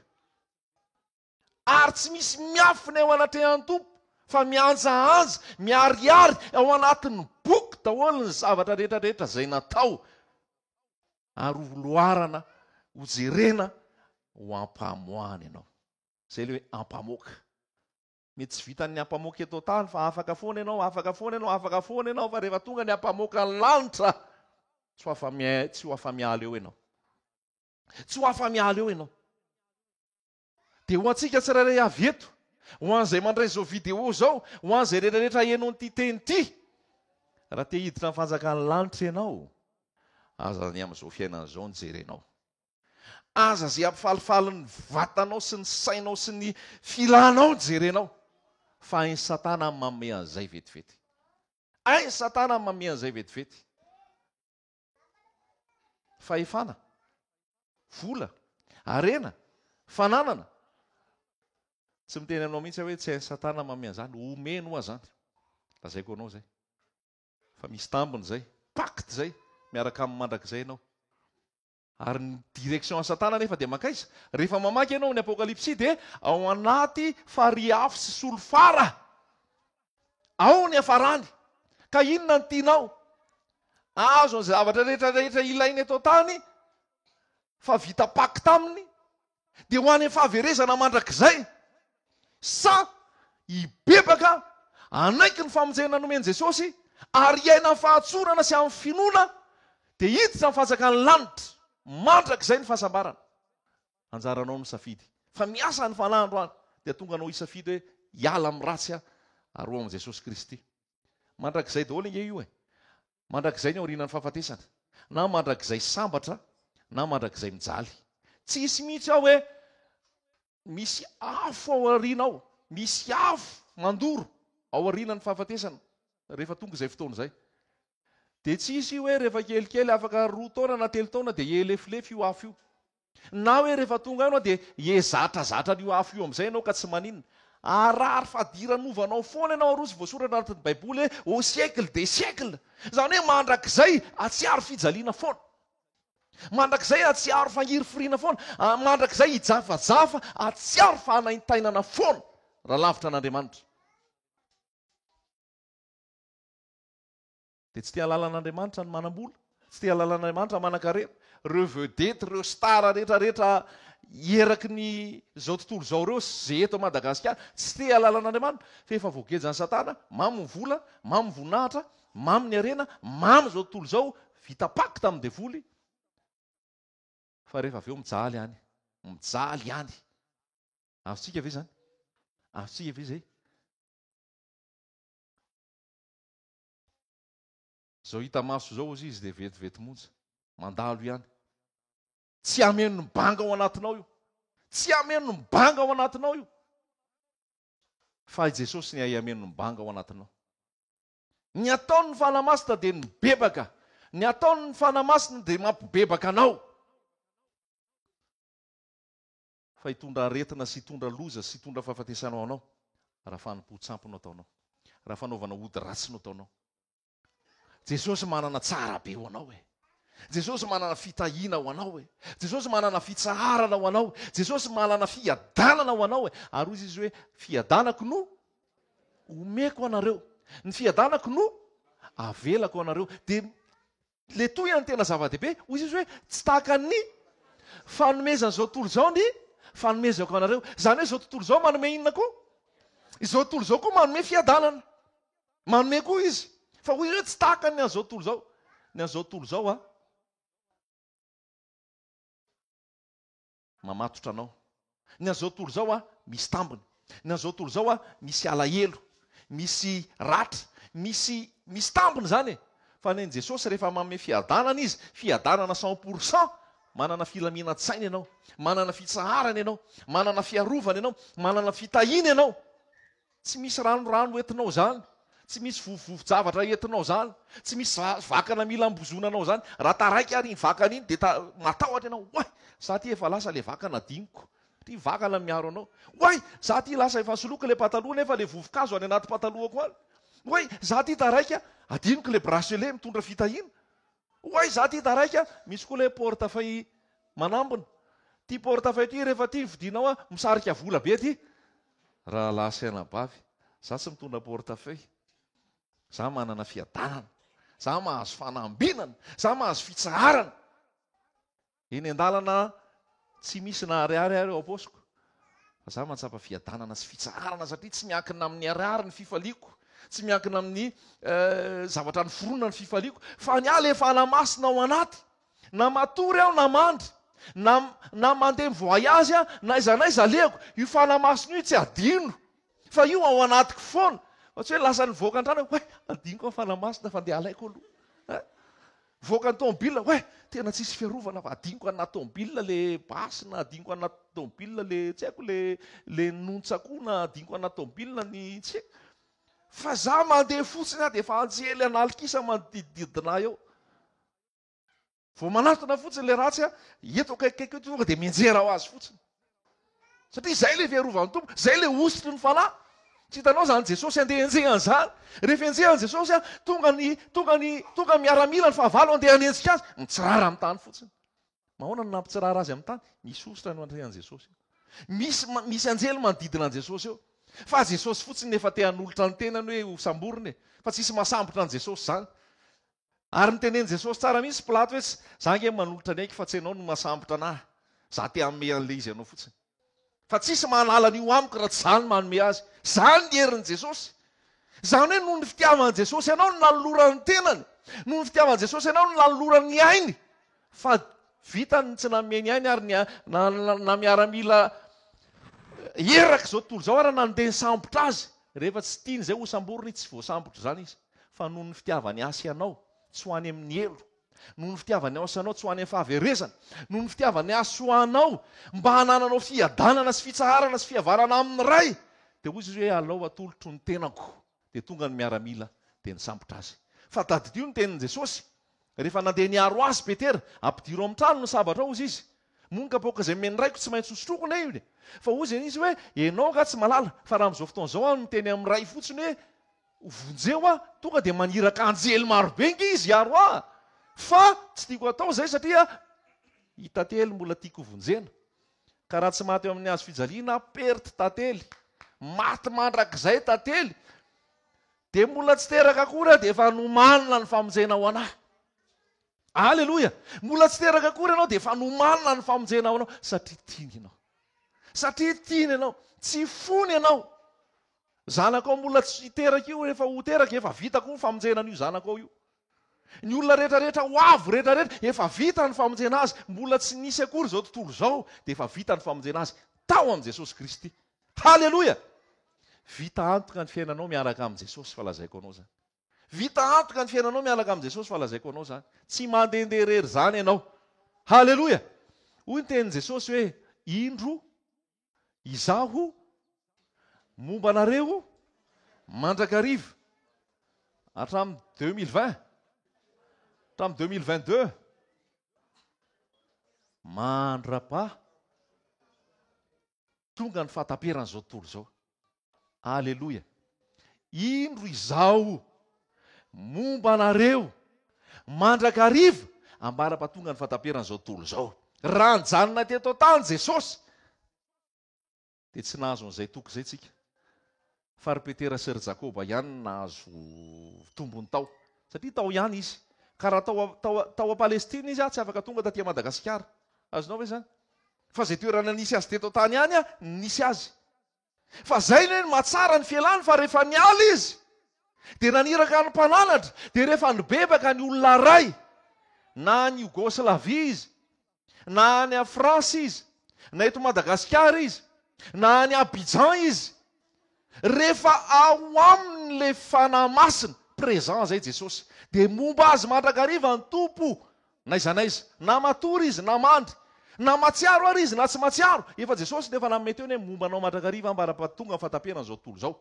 Ary tsy misy miafina eo anatrehan'ny tompo fa mianjaanja, miariary ao anatin'ny boky daholo ny zavatra rehetrarehetra izay natao ary ho loarana, ho jerena, ho ampamoahana ianao. Zay le hoe ampamoaka. Mety tsy vitan'ny ampamoaka eto tany fa afaka foana ianao, afaka foana ianao, afaka foana ianao fa rehefa tonga ny ampamoaka ny lanitra tsy ho afa-miala eo ianao. Tsy ho afa-miala eo ianao. Dia ho antsika tsirairay avy eto, ho an'izay mandray izao vidéo zao, ho an'izay rehetrarehetra hainao n'ity teny ity, raha te hiditra ny fanjakan'ny lanitra ianao, aza ny amin'izao fiainana izao ny jerenao. Aza zay ampifalifaly ny vatanao sy ny sainao sy ny filanao ny jerenao. Fa hain'ny Satana manome an'izay vetivety. Hain'ny Satana manome an'izay vetivety. Fahefana, vola, arena, fananana. Tsy miteny aminao mihitsy hoe tsy hain'ny Satana manome an'izany, omeno hoa zany. Lazaiko anao zay. Fa misy tambiny zay, pacte zay, miaraka amin'ny mandrakizay ianao. Ary ny direction Satana nefa dia makaiza. Rehefa mamaky ianao ny Apokalipsy dia ao anaty fariafo sy solofara. Ao ny hafarany. Ka inona ny tianao? Azo ny zavatra rehetrarehetra ilaina eto tany fa vita pacte aminy dia ho any fahaverezana mandrakizay. Sa hibebaka anaiky ny famonjena nomeny Jesosy ary iaina ny fahatsorana sy amin'ny finoana dia hiditra ny fanjakan'ny lanitra. Mandrakizay ny fahasambarana. Anjaranao ny safidy. Fa miasa ny fanahandro any dia tonga anao hisafidy hoe hiala amin'ny ratsy ary ho amin'ny Jesosy Kristy. Mandrakizay daholo inge io e. Mandrakizay ny aorianan'ny fahafatesana. Na mandrakizay sambatra, na mandrakizay mijaly. Tsisy mihitsy aho hoe misy afo ao aorianao, misy afo mandoro ao aorianany fahafatesana rehefa tonga izay fotoana izay. Dia tsy isy hoe rehefa kelikely afaka 2 taona na 3 taona dia elefilefy io afo io. Na hoe rehefa tonga ianao dia ezatrazatra n'io afo io amin'izay ianao ka tsy maninona. Arary fadiranovanao foana ianao arosy voasoratra anatin'ny baiboly hoe au siècle des siècles. Izany hoe mandrakizay atsiaro fijaliana foana. Mandrakizay atsiaro fangiriforiana foana. Mandrakizay hijafajafa atsiaro fanaintainana foana raha lavitra an'Andriamanitra. Dia tsy tia lalan'Andriamanitra ny manam-bola, tsy tia lalan'Andriamanitra manan-karena. Ireo vedety, ireo star rehetrarehetra eraky ny zao tontolo izao ireo zay eto Madagasikara, tsy tia lalan'Andriamanitra. Fa efa voagejany Satana, mamy ny vola, mamy voninahitra, mamy ny arena, mamy zao tontolo izao, vita paky tamin'ny devoly. Fa rehefa avy eo mijaly ihany, mijaly ihany. Azotsika ve izany? Azotsika ve izay? Zao hita maso zao ozy izy dia vetivety monja, mandalo ihany. Tsy ameno ny banga ao anatinao io. Tsy ameno ny banga ao anatinao io. Fa i Jesosy ny ameno ny banga ao anatinao. Ny ataony ny fanamasina dia ny bebaka. Ny ataony ny fanamasina dia mampibebaka anao. Fa hitondra aretina sy hitondra loza sy hitondra fahafatesanao anao raha fanompo-tsampona ataonao, raha fanaovana ody ratsy no ataonao. Jesosy manana tsara be ho anao e. Jesosy manana fitahiana ho anao e. Jesosy manana fitsaharana ho anao. Jesosy manana fiadanana ho anao e. Ary hoy izy hoe fiadanako no omeko anareo. Ny fiadanako no avelako anareo. Dia le toy ny tena zava-dehibe, hoy izy hoe tsy tahaka ny fanomezana zao tontolo izao ny fanomezako anareo. Izany hoe zao tontolo izao manome inona koa? Izao tontolo izao koa manome fiadanana. Manome koa izy. Fa hoy izy hoe tsy tahaka ny an'izao tontolo izao. Ny an'izao tontolo izao mamatotra anao. Ny an'izao tontolo izao misy tambiny. Ny an'izao tontolo izao misy alahelo, misy ratra, misy tambiny izany e. Fa ny Jesosy rehefa manome fiadanana izy, fiadanana 100%, manana filaminan-tsaina ianao, manana fitsaharana ianao, manana fiarovana ianao, manana fitahiana ianao. Tsy misy ranorano entinao izany. Tsy misy vovovo-javatra entinao izany. Tsy misy vakana mila ambozonanao izany. Raha taraiky ary iny vakana iny dia matahotra ianao. Oay, za ty efa lasa le vakana diniko. Ty vakana miaro anao. Oay, za ty lasa efa soloiko le pataloha nefa le vovokazo any anaty patalohako any. Oay, za ty taraika adiniko le bracelet mitondra fitahiana. Oay, za ty taraika misy koa le portefeuille manambona. Ty portefeuille ty rehefa ty vidinao misarika vola be ty. Raha lasaina bavy, za tsy mitondra portefeuille. Za manana fiadanana. Za mahazo fanambinana. Za mahazo fitsaharana. Eny an-dalana tsy misy na ariary ary eo am-paosiko. Fa za mahatsapa fiadanana sy fitsaharana satria tsy miankina amin'ny ariary ny fifaliako. Tsy miankina amin'ny zavatra ny foronina ny fifaliako. Fa ny ala efa namasina ao anaty. Na matory aho na mandry. Na mandeha mivoayazy na aiza n'aiza aleko. Io fanamasina io tsy adino. Fa io ao anatiko foana. Fa tsy hoe lasa ny voaka an-trano hoe adiniko fanamasina fa andeha alaiko aloha. Voaka ny tômôbilina, hoe tena tsisy fiarovana fa adiniko anaty tômôbilina le basina, adiniko anaty tômôbilina le tsy haiko le nontsako na adiniko anaty tômôbilina ny tsy haiko. Fa za mandeha fotsiny dia efa anjely analikisa manodididina eo. Vao manatona fotsiny le ratsy eto akaikikaiky tonga dia mianjera ho azy fotsiny. Satria izay le fiarovany tompo, izay le ositry ny fanahy. Tsy hitanao zany Jesosy andeha enjehany zany. Rehefa enjehany Jesosy tonga miaramila ny fahavalo andeha hanenjika azy, mitsirara amin'ny tany fotsiny. Mahoana no nampitsirara azy amin'ny tany? Misy ositra no andrehan'i Jesosy. Misy anjely manodidina an Jesosy eo. Fa Jesosy fotsiny efa te hanolotra ny tenany hoe ho samboriny. Fa tsisy masambotra an Jesosy zany. Ary nitenen'i Jesosy tsara mihitsy Pilato hoe za nge manolotra ny aiky fa tsy ianao no masambotra anahy. Za te hanome an'le izy ianao fotsiny. Fa tsisy manala an'io amiko raha tsy zany manome azy. Zany ny herin'i Jesosy. Zany hoe noho ny fitiavan'i Jesosy ianao no nanolorany tenany. Noho ny fitiavan'i Jesosy ianao no nanolorany ny ainy. Fa vitany tsy nanome ny ainy ary na miaramila eraka zao tontolo zao ary nandeha sambotra azy. Rehefa tsy tiany izay ho samboriny tsy voasambotra zany izy. Fa noho ny fitiavany asa ianao, tsy ho any amin'ny elo, noho ny fitiavany asanao tsy ho any amin'ny fahaverezana, noho ny fitiavany asoanao mba hanananao fiadanana sy fitsaharana sy fihavarana amin'ny ray, dia hoy izy hoe alao atolotro ny tenako, dia tonga ny miaramila dia nisambotra azy. Fa tadidio ny tenin'i Jesosy. Rehefa nandeha niaro azy Petera, ampidiro amin'ny trano ny sabatra ao izy izy. Monka poka izay mendraiko tsy maintsy hosotroko ne io. Fa hoy izany izy hoe enao ka tsy malala, fa raha amin'izao fotoana izao miteny amin'ny ray fotsiny hoe vonjeo tonga dia maniraka anjely marobe nge izy hiaro fa tsy tiako atao zay satria i tantely mbola tiako vonjena. Ka raha tsy maty eo amin'ny hazo fijaliana, perty tantely, maty mandrakizay tantely, dia mbola tsy teraka akory dia efa nomanina ny famonjena ao anahy. Aleloia! Mbola tsy teraka akory ianao dia efa nomanina ny famonjena ao anao satria tiany ianao. Satria tiany ianao, tsy fony ianao. Zanako ao mbola tsy teraka io, rehefa ho teraka efa vitako ny famonjena an'io zanako ao io. Ny olona rehetrarehetra ho avo rehetrarehetra efa vita ny famonjena azy, mbola tsy nisy akory izao tontolo izao dia efa vita ny famonjena azy tao amin'i Jesosy Kristy. Haleloia! Vita antoka ny fiainanao miaraka amin'i Jesosy, fa lazaiko anao zany. Vita antoka ny fiainanao miaraka amin'i Jesosy, fa lazaiko anao zany. Tsy mandehandeha rery zany ianao. Haleloia! Hoy ny tenin'i Jesosy hoe indro izaho momba anareo mandrakariva hatramin'ny 2020, hatramin'ny 2022 mandra-pa tonga ny fahataperan'izao tontolo izao. Aleloia! Indro izaho momba anareo mandrakariva ambara-patonga ny fahataperan'izao tontolo izao. Raha nijanona teto tany Jesosy dia tsy nahazo an'izay toko izay tsika. Fa ry Petera sy ry Jakoba ihany nahazo tombony tao. Satria tao ihany izy. Ka raha tao a Palestina izy tsy afaka tonga taty Madagasikara. Azonao ve zany? Fa izay toerana nisy azy teto tany ihany nisy azy. Fa zay ny mahatsara ny fialany, fa rehefa niala izy dia naniraka ny mpananatra, dia rehefa nibebaka ny olona ray, na ny Yugoslavia izy, na ny a Frantsa izy, na eto Madagasikara izy, na ny Abidjan izy, rehefa ao amin'le fanamasina présent zay Jesosy, dia momba azy mandrakariva ny tompo, na iza na matory izy na mandry, na matsiaro ary izy na tsy matsiaro, efa Jesosy nefa namety eo hoe momba anao mandrakariva ambara-patonga ny fahataperana izao tontolo izao.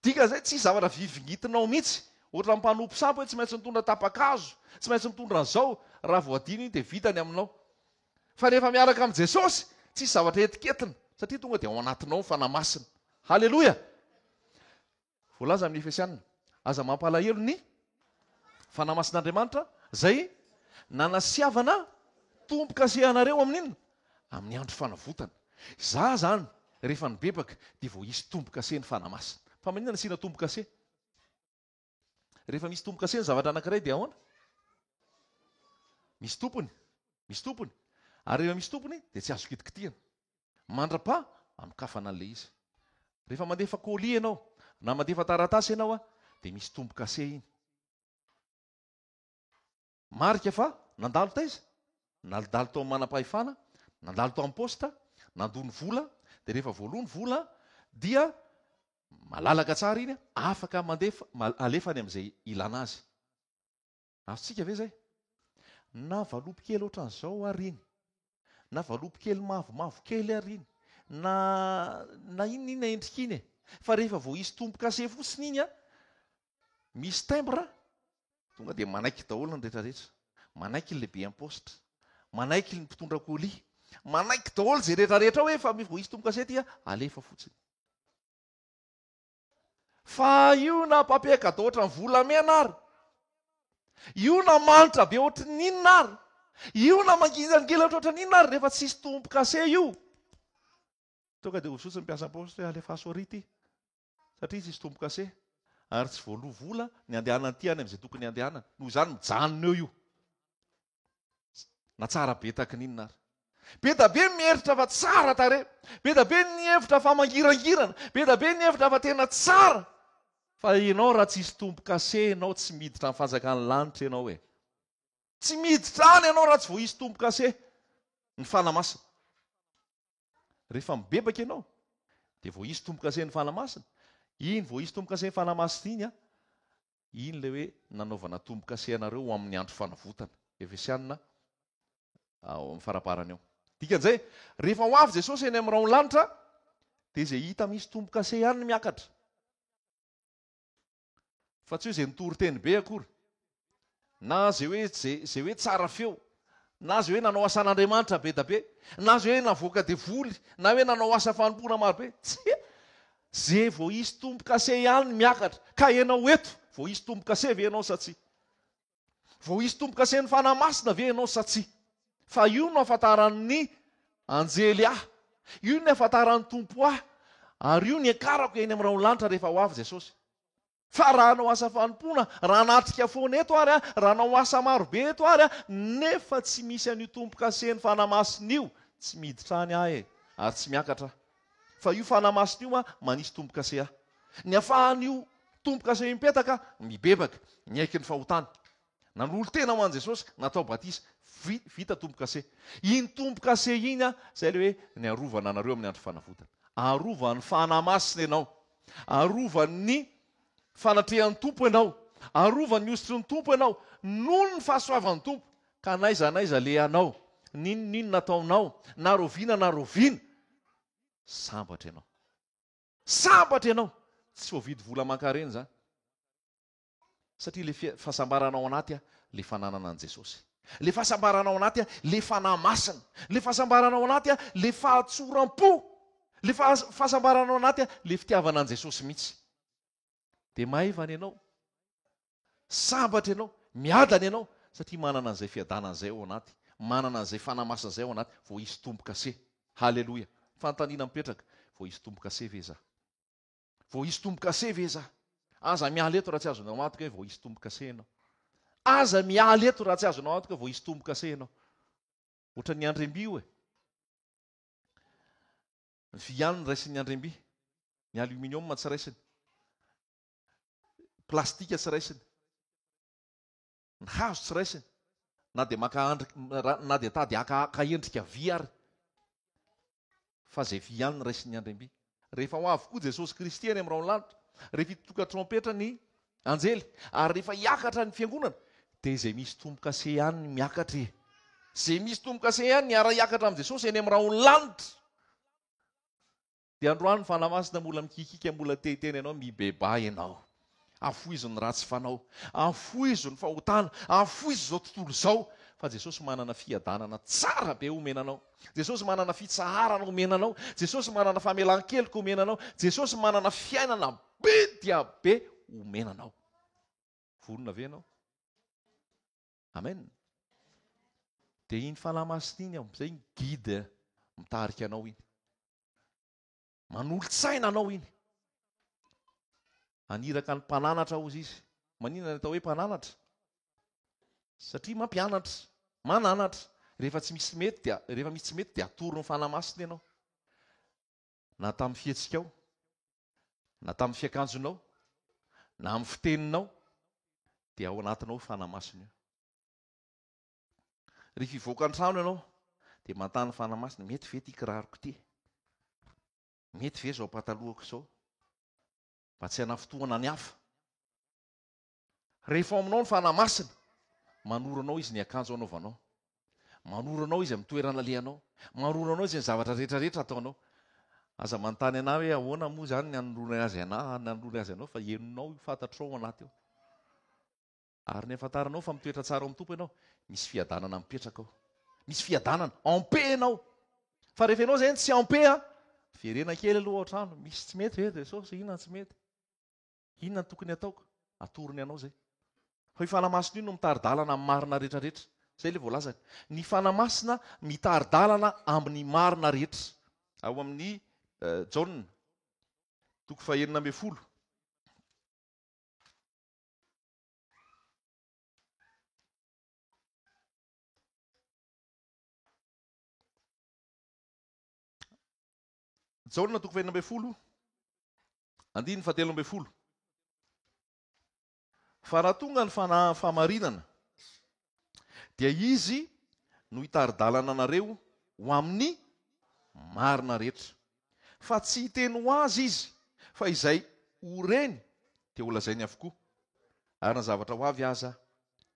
Dika zay tsy zavatra vivingitinao mihitsy, ohatra mpanompo sampo hoe tsy maintsy mitondra tapakazo, tsy maintsy mitondra an'izao, raha voadiny iny dia vitany aminao. Fa rehefa miaraka amin'i Jesosy, tsy zavatra etiketina, satria tonga dia ao anatinao fanamasina. Haleloia! Voalaza amin'ny Efesianina, aza mampalahelo ny fanamasin'Andriamanitra zay nanasiavana tompo-kasehanareo amin'inona? Amin'ny andro fanavotana. Za zany rehefa nibebaka dia vao hisy tompo-kase ny fanamasina. Fa maninona asiana tompo-kase? Rehefa misy tompo-kase ny zavatra anankiray dia ahoana? Misy tompony. Misy tompony. Ary rehefa misy tompony dia tsy azo kitikitihana. Mandra-pa anokafana an'ilay izy. Rehefa mandefa colis ianao na mandefa taratasy ianao dia misy tompo-kase iny. Marika fa nandalo taiza? Nandalo tao amin'ny manam-pahefana, nandalo tao amin'ny posta, nandony vola, dia rehefa voalony vola dia malalaka tsara iny, afaka mandefa, alefany amin'izay ilana azy. Azontsika ve zay? Na valopy kely ohatran'izao ary iny, na valopy kely mavomavo kely ary iny, na inona endrika iny. Fa rehefa vao hisy tompo-kase fotsiny iny misy timbre, tonga dia manaiky daholo ny rehetrarehetra. Manaiky ny lehibe am-postra, manaiky ny mpitondra colis, manaiky daholo zay rehetrarehetra hoe fa vao hisy tompo-kase ty alefa fotsiny. Fa io na papier cadeau ohatra ny volamena ary, io na manitra be ohatra n'inona ary, io na mangilangilatra ohatra n'inona ary, rehefa tsy hisy tompo-kase io, tonga dia hosotsy ny mpiasa am-postra hoe alefa sority, satria tsy hisy tompo-kase ary tsy voaloha vola ny andehanany ty any amin'izay tokony andehanana. Noho izany mijanona eo io. Na tsara be taky n'inona ary. Be da be mieritra fa tsara tare, be da be ny hevitra fa mangirangirana, be da be ny hevitra fa tena tsara. Fa ianao raha tsy hisy tompo-kase, ianao tsy miditra amin'ny fanjakan'ny lanitra ianao hoe. Tsy miditra any ianao raha tsy vao hisy tompo-kase ny fanamasina. Rehefa mibebaka ianao dia vao hisy tompo-kase ny fanamasina. Iny vao hisy tompo-kase ny fanamasina iny iny le hoe nanaovana tombo-kase anareo ho amin'ny andro fanavotana. Efesianina amin'ny faraparany eo. Dikan'izay, rehefa ho avy Jesosy eny amin'ny rao lanitra, dia izay hita misy tombo-kase ihany ny miakatra. Fa tsy hoe izay nitory-teny be akory, na zay hoe tsara feo, na zay hoe nanao asan'Andriamanitra be da be, na zay hoe navoaka devoly, na hoe nanao asa fanompoana maro be. Tsy zay vao hisy tombo-kase ihany ny miakatra. Ka ianao eto, vao hisy tombo-kase ve ianao sa tsy? Vao hisy tombo-kase ny fanahy masina ve ianao sa tsy? Fa io no ahafantaran'ny anjely ahy, io ny ahafantaran'ny tompo ahy, ary io ny akarako eny amin'ny rao lanitra rehefa ho avy Jesosy. Fa raha hanao asa fanompoana, raha natrika foana eto ary, raha hanao asa maro be eto ary, nefa tsy misy an'io tombo-kase ny fanahy masina io, tsy miditra any ahy ary tsy miakatra. Fa io fanahy masina io manisy tombo-kase ahy. Ny ahafahan'io tombo-kase mipetaka, mibebaka, miaiky ny fahotana. Nanolo tena ho an' Jesosy, natao batisa, vita tombo-kase. Iny tombo-kase iny izay le hoe ny arovana anareo amin'ny andro fanavotana. Arovan'ny fanahy masina ianao, arovan'ny fanatrehan'ny tompo ianao, arovan'ny osotry ny tompo ianao, noho ny fahasoavan'ny tompo. Ka naiza le anao, ninonino nataonao, na roviana na roviana, sambatra ianao. Sambatra ianao. Tsy voavidy vola aman-kareny zany. Satria le fahasambaranao anaty le fananana an' Jesosy. Le fahasambaranao anaty le fanahy masina. Le fahasambaranao anaty le fahatsoram-po. Le fahasambaranao anaty le fitiavana an' Jesosy mihitsy. Dia maivana ianao, sambatra ianao, miadana ianao, satria manana an'izay fiadanana izay ao anaty, manana an'izay fanahy masina izay ao anaty, vao hisy tombo-kase. Halleloja. Fanontaniana mipetraka, vao hisy tombo-kase ve za? Vao hisy tombo-kase ve za? Aza miala eto raha tsy azonao antoka hoe vao hisy tombo-kase ianao. Aza miala eto raha tsy azonao antoka vao hisy tombo-kase ianao. Ohatran'ny ny Andremby io e. Ny vy ihany ny raisin'ny Andremby. Ny aluminium tsy raisiny. Plastika tsy raisiny. Ny hazo tsy raisiny. Na dia tady haka endrika vy ary. Fa zay vy ihany ny raisin'ny Andremby. Rehefa ho avy koa Jesosy Kristy eny amin'ny rao lanitra, rehefa hitoka trompetra ny anjely, ary rehefa hiakatra ny fiangonana, dia izay misy tombo-kase ihany ny miakatra. Izay misy tombo-kase ihany ny ara-hiakatra amin'ny Jesosy eny amin'ny rao lanitra. Dia androany ny fanahy masina mbola mikikika, mbola tehiteny ianao, mibeba ianao. Afoizo ny ratsy fanao, afoizo ny fahotana, afoizo izao tontolo izao. Fa Jesosy manana fiadanana tsara be omenanao. Jesosy manana fitsaharana omenanao. Jesosy manana famelan-keloka omenanao. Jesosy manana fiainana be dia be omenanao. Vonona ve ianao? Amen. Dia iny fanahy masina iny amin'izay ny guide mitarika anao iny. Manolo-tsaina anao iny. Aniraka ny mpananatra ozy izy. Maninona ny atao hoe mpananatra? Satria mampianatra, mananatra. Rehefa tsy misy mety dia atoro ny fanahy masina ianao. Na tamin'ny fihetsika, na tamin'ny fiakanjonao, na amin'ny fiteninao, dia ao anatinao fanahy masina io. Rehefa hivoaka an-trano ianao, dia mantany fanahy masina, mety ve ity kiraroko ity? Mety ve izao patalohako izao? Mba tsy hanafotoana ny hafa. Rehefa aminao ny fanahy masina, manoranao izy ny akanjo anaovanao. Manoranao izy amin'ny toerana alehanao. Manoranao izy ny zavatra rehetrarehetra ataonao. Aza manontany anao hoe ahoana moa izany ny hanorona azy anao, fa henonao fantatrao ao anaty ao. Ary ny ahafantaranao fa mitoetra tsara amin'ny tompo ianao, misy fiadanana mipetraka ao. Misy fiadanana, ampe ianao. Fa rehefa ianao izay tsy ampe, verena kely aloha ao an-trano, misy tsy mety ve Jesosy, inona tsy mety? Inona ny tokony ataoko? Atorony ianao izay. Fa io fanahy masina io no mitari-dalana amin'ny marina rehetrarehetra. Izay ilay voalazany. Ny fanahy masina mitari-dalana amin'ny marina rehetra. Ao amin'ny Jaona, 9:12. Jaona 9:12, 17. Fa raha tonga ny fahamarinana, dia izy no hitari-dalana anareo ho amin'ny marina rehetra. Fa tsy hiteny ho azy izy, fa izay ho reny dia ho lazainy avokoa. Ary ny zavatra ho avy aza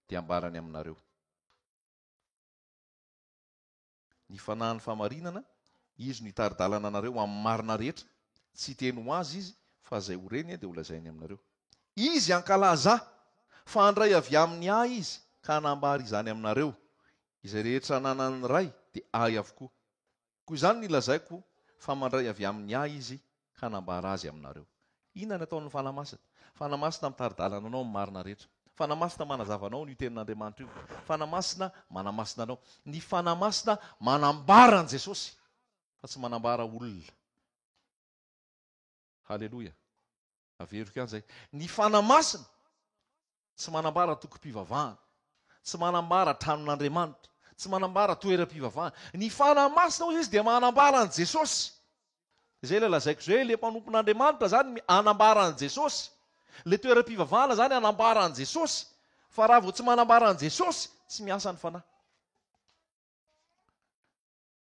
dia ambarany aminareo. Ny fanahin'ny famarinana, izy no hitari-dalana anareo amin'ny marina rehetra. Tsy teny ho azy izy, fa izay ho reny dia ho lazainy aminareo. Izy ankalaza fa handray avy amin'ny ay izy, ka hanambary izany aminareo. Izay rehetra nanany ray dia ay avokoa. Koa izany ny lazaiko fa mandray avy amin'ny ay izy, ka hanambara azy aminareo. Inona ny ataon'ny fanamasina? Fanamasina mitari-dalana anao amin'ny marina rehetra. Fanamasina manazava anao ny tenin'Andriamanitra io. Fanamasina manamasina anao. Ny fanamasina manambara an Jesosy, fa tsy manambara olona. Halleloja. Averiko an'izay. Ny fanamasina tsy manambara tokom-pivavahana, tsy manambara tranon'Andriamanitra, tsy manambara toeram-pivavahana. Ny fanamasina hoy izy dia manambara an Jesosy. Izay ilay lazaiko izay, ilay mpanompon'Andriamanitra zany anambara an Jesosy. Le toeram-pivavahana zany anambara an Jesosy. Fa raha vao tsy manambara an Jesosy, tsy miasa ny fanahy.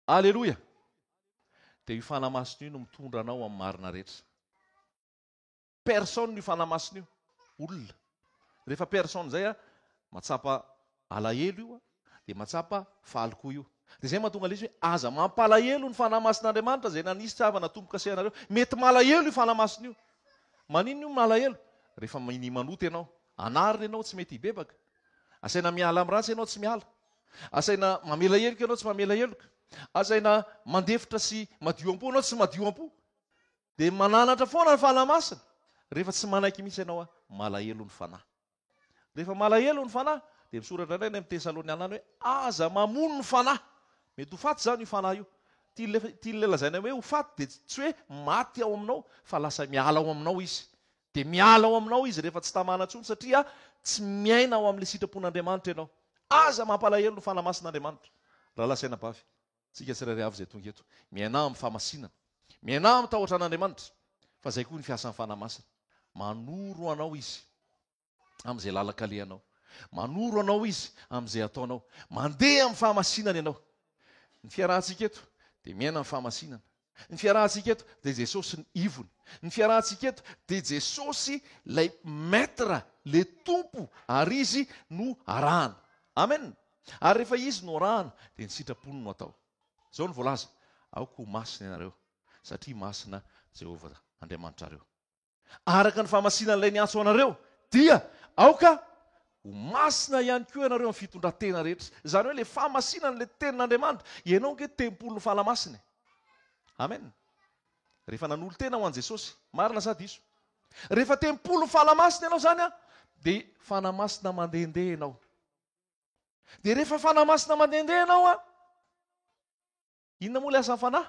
Alleloja. Dia io fanamasina io no mitondra anao amin'ny marina rehetra. Personne io fanamasina io, olona. Rehefa personne zay matsapa alahelo io, dia matsapa faly koa io. Dia zay mahatonga ilay izy hoe aza mampalahelo ny fanamasin'Andriamanitra zay nanisy havana tombo-kase anareo. Mety malahelo io fanamasina io. Maninona io malahelo? Rehefa ny manoto ianao, anarina ianao tsy mety hibebaka. Asaina miala amin'ny ratsy ianao tsy miala. Asaina mamela heloka ianao tsy mamela heloka. Asaina mandefitra sy madio am-po ianao tsy madio am-po. Dia mananatra foana ny fanamasina. Rehefa tsy manaiky mihitsy ianao malahelo ny fanahy. Rehefa malahelo ny fanahy, dia misoratra indray ny amin'ny Tesalonianina hoe aza mamono ny fanahy. Mety ho faty zany io fanahy io. Tian'ilay lazaina hoe ho faty dia tsy hoe maty ao aminao, fa lasa miala ao aminao izy. Dia miala ao aminao izy rehefa tsy tamana intsony, satria tsy miaina ao amin'ilay sitrapon'Andriamanitra ianao. Aza mampalahelo ny fanamasin'Andriamanitra. Raha lasaina bavy, tsika tsirairay avy izay tonga eto. Miaina amin'ny famasinana, miaina amin'ny tahotra an'Andriamanitra. Fa izay koa ny fiasan'ny fanamasina. Manoro anao izy amin'izay lalakalehanao. Manoro anao izy amin'izay ataonao. Mandeha amin'ny fahamasinana ianao. Ny fiarahantsika eto dia miaina amin'ny fahamasinana. Ny fiarahantsika eto dia Jesosy ny ivony. Ny fiarahantsika eto dia Jesosy ilay maître, ilay tompo, ary izy no arahana. Amen. Ary rehefa izy no arahana dia ny sitrapony no atao. Izao no voalaza. Aoko ho masina ianareo, satria masina Jehovah Andriamanitrareo. Araka ny fahamasinan'ilay niantso anareo dia aoka ho masina ihany koa ianareo amin'ny fitondran-tena rehetra. Izany hoe ilay fahamasinana ilay tenin'Andriamanitra, ianao ange tempolon'ny fahalamasina. Amen. Rehefa nanolo tena ho an Jesosy, marina sa diso. Rehefa tempolon'ny fahalamasina ianao zany dia fanamasina mandehandeha ianao. Dia rehefa fanamasina mandehandeha ianao inona moa ilay asan'ny fanahy?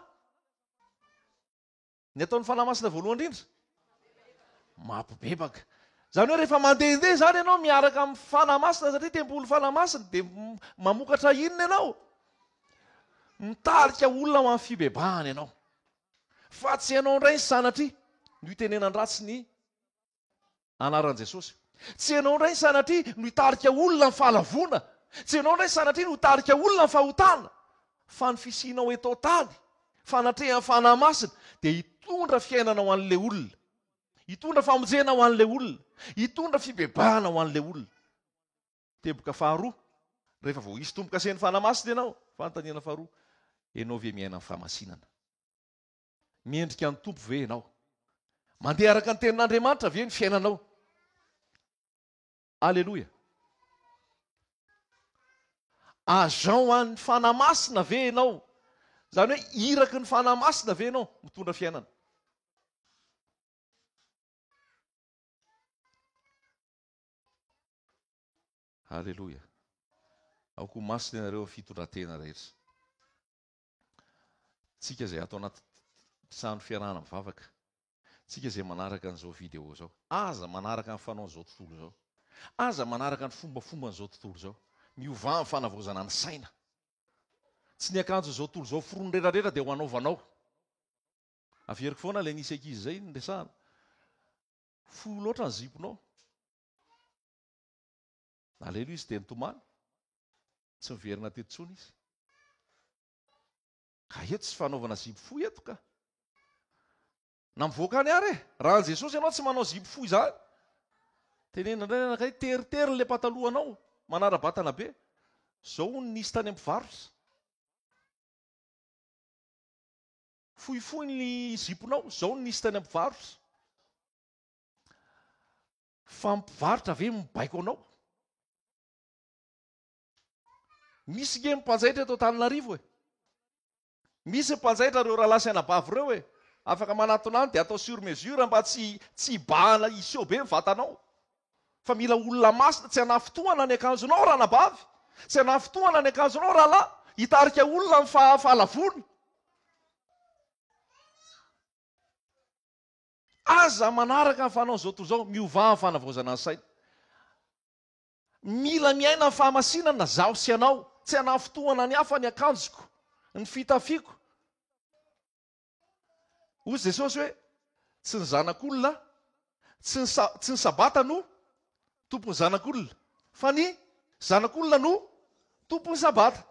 Ny ataon'ny fanamasina voalohany indrindra? Mampibebaka. Izany hoe rehefa mandehandeha zany ianao miaraka amin'ny fanamasina, satria tempolon'ny fanamasina, dia mamokatra inona ianao? Mitarika olona ho amin'ny fibebahana ianao. Fa tsy ianao indray ny sanatria no hitenenan ratsy ny anaran'i Jesosy. Tsy ianao indray ny sanatria no hitarika olona ny fahalavona. Tsy ianao indray ny sanatria no hitarika olona ny fahotana. Fa ny fisianao eto tany, fanatrehan'ny fanamasina, dia hitondra fiainana ho an'ilay olona. Hitondra famonjena ho an'ilay olona. Hitondra fibebahana ho an'ilay olona. Teboka faharoa, rehefa vao hisy tombo-kasen'ny fanamasina ianao, fanontaniana faharoa, ianao ve miaina amin'ny fahamasinana? Miendrika ny tompo ve ianao? Mandeha araka ny tenin'Andriamanitra ve ny fiainanao? Alleloja. Azao an'ny fanamasina ve ianao? Izany hoe iraky ny fanamasina ve ianao mitondra fiainana? Alleloja. Aoko masina ianareo fitondran-tena rehetra. Tsika izay atao anaty trano fiarahana mivavaka, tsika izay manaraka an'izao vidéo izao, aza manaraka ny fanao an'izao tontolo izao, aza manaraka ny fombafomba an'izao tontolo izao, miova amin'ny fanavaozana ny saina. Tsy ny akanjo izao tontolo izao forony rehetrarehetra dia ho anaovanao. Averiko foana ilay nisy ankizy izay nresahana. Fohy loatra ny ziponao. Alelo izy dia nitomany. Tsy miverina teto intsony izy. Ka eto tsy fanaovana zipo fohy eto ka. Na mivoaka any ary raha an Jesosy ianao tsy manao zipo fohy izany. tenena indray anakay teritery le patalohanao manara-batana be zao ny nisy tany ampivarotra fohifohy ny ziponao zao ny nisy tany ampivarotra fa mpivarotra ve mibaiko anao misy ge mimpanjaitra eto Antananarivo e misy mpanjaitra reo rahalasainabavy reo e afaka manatonany de atao sur mesure mba tsy ibahana iseho be mivatanao fa mila olona masina tsy hanafotohana ny akanjonao raha nabavy tsy hanafotohana ny akanjonao raha lahy hitarika olona ny fahalavony aza manaraka ny fanao zao to zao miovah ny fanavaozana ny saina mila miaina ny fahamasinana zaho sy anao tsy hanafotohana ny hafa ny akanjoko ny fitafiako ozy Jesosy hoe tsy ny zanak'olona tsy ny sabata no tompony zanak'olona fa ny zanak'olona no tompony sabata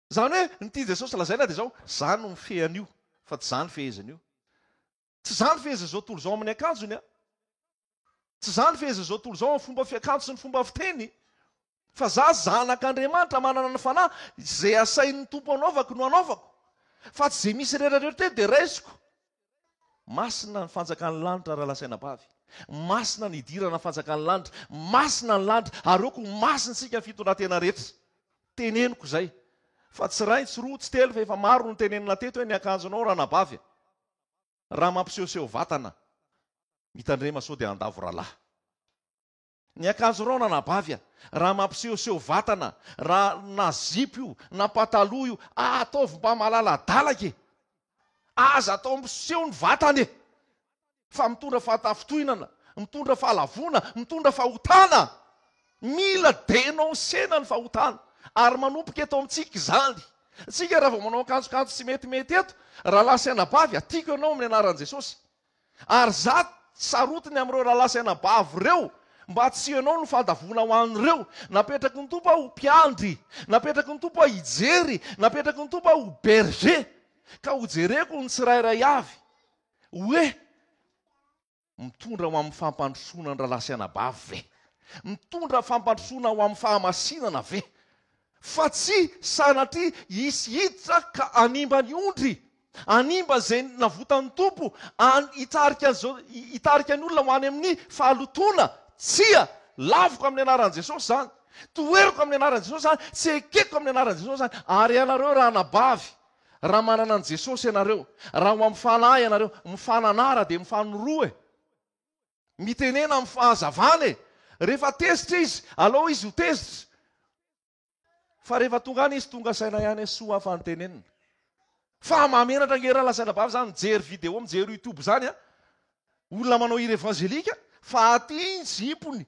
zany hoe nytia Jesosy lazaina de zao zany no mifehan'io fa tsy zany fehezana io tsy zany feheza zao tolo zao amin'ny akanjony a tsy zany feheza zao tolo zao amin'ny fomba fiakanjo sy ny fomba fiteny fa za zanak'Andriamanitra manana ny fanahy zay asain'ny tompo anaovako no anaovako fa tsy zay misy rehetrarehetra de raisiko masina ny fanjakan'ny lanitra raha lasainabavy masina ny idirana ny fanjakan'ny lanitra masina ny lanitra areoko masina sika ny fitondratena rehetra teneniko zay fa tsy ray tsy roa tsy telo fa efa maro no tenenina teto hoe ny akanjonao raha nabavy raha mampisehoseho vatana mitandrema sao de andavo rahalahy ny akanjonao na nabavy raha mampisehoseho vatana raha na zipo io na pataloha io ataovy mba malaladalaka aza atao mpiseho ny vatany fa mitondra fahatafitohinana mitondra fahalavona mitondra fahotana mila denao sena ny fahotana ary manompoka eto amintsika izany tsika raha vao manao akanjokanjo tsy metimety eto raha lasainabavy atiako ianao amin'ny anaran'i Jesosy ary za sarotiny amin'ireo raha lasainabavy reo mba tsy ianao no fandavona ho an'ireo napetraky ny tompo aho mpiandry napetraky ny tompo aho hijery napetraky ny tompo aho berger ka hojereko ny tsirairay avy hoe mitondra ho amin'ny fampandrosoana ny raha lasainabavy ve mitondra fampandrosoana ho amin'ny fahamasinana ve fa tsy sanatria hisy hiditra ka animba ny ondry animba zay navotany tompo hitarika ny olona ho any amin'ny fahalotona tsia lavoko amin'ny anaran'i Jesosy zany toeriko amin'ny anaran'i Jesosy zany tsy ekeko amin'ny anaran'i Jesosy zany ary ianareo raha nabavy raha manana an' Jesosy ianareo raha ho amin'ny fanahy ianareo mifananara de mifanoroe mitenena amin'ny fahazavany rehefa tezitra izy alao izy ho tezitra fa rehefa tonga any izy tonga saina ihany soa afa nytenenina fa mamenatra ngera lasainabavy zany mijery video mijery YouTube zany a olona manao hira evangelika fa aty ny zipony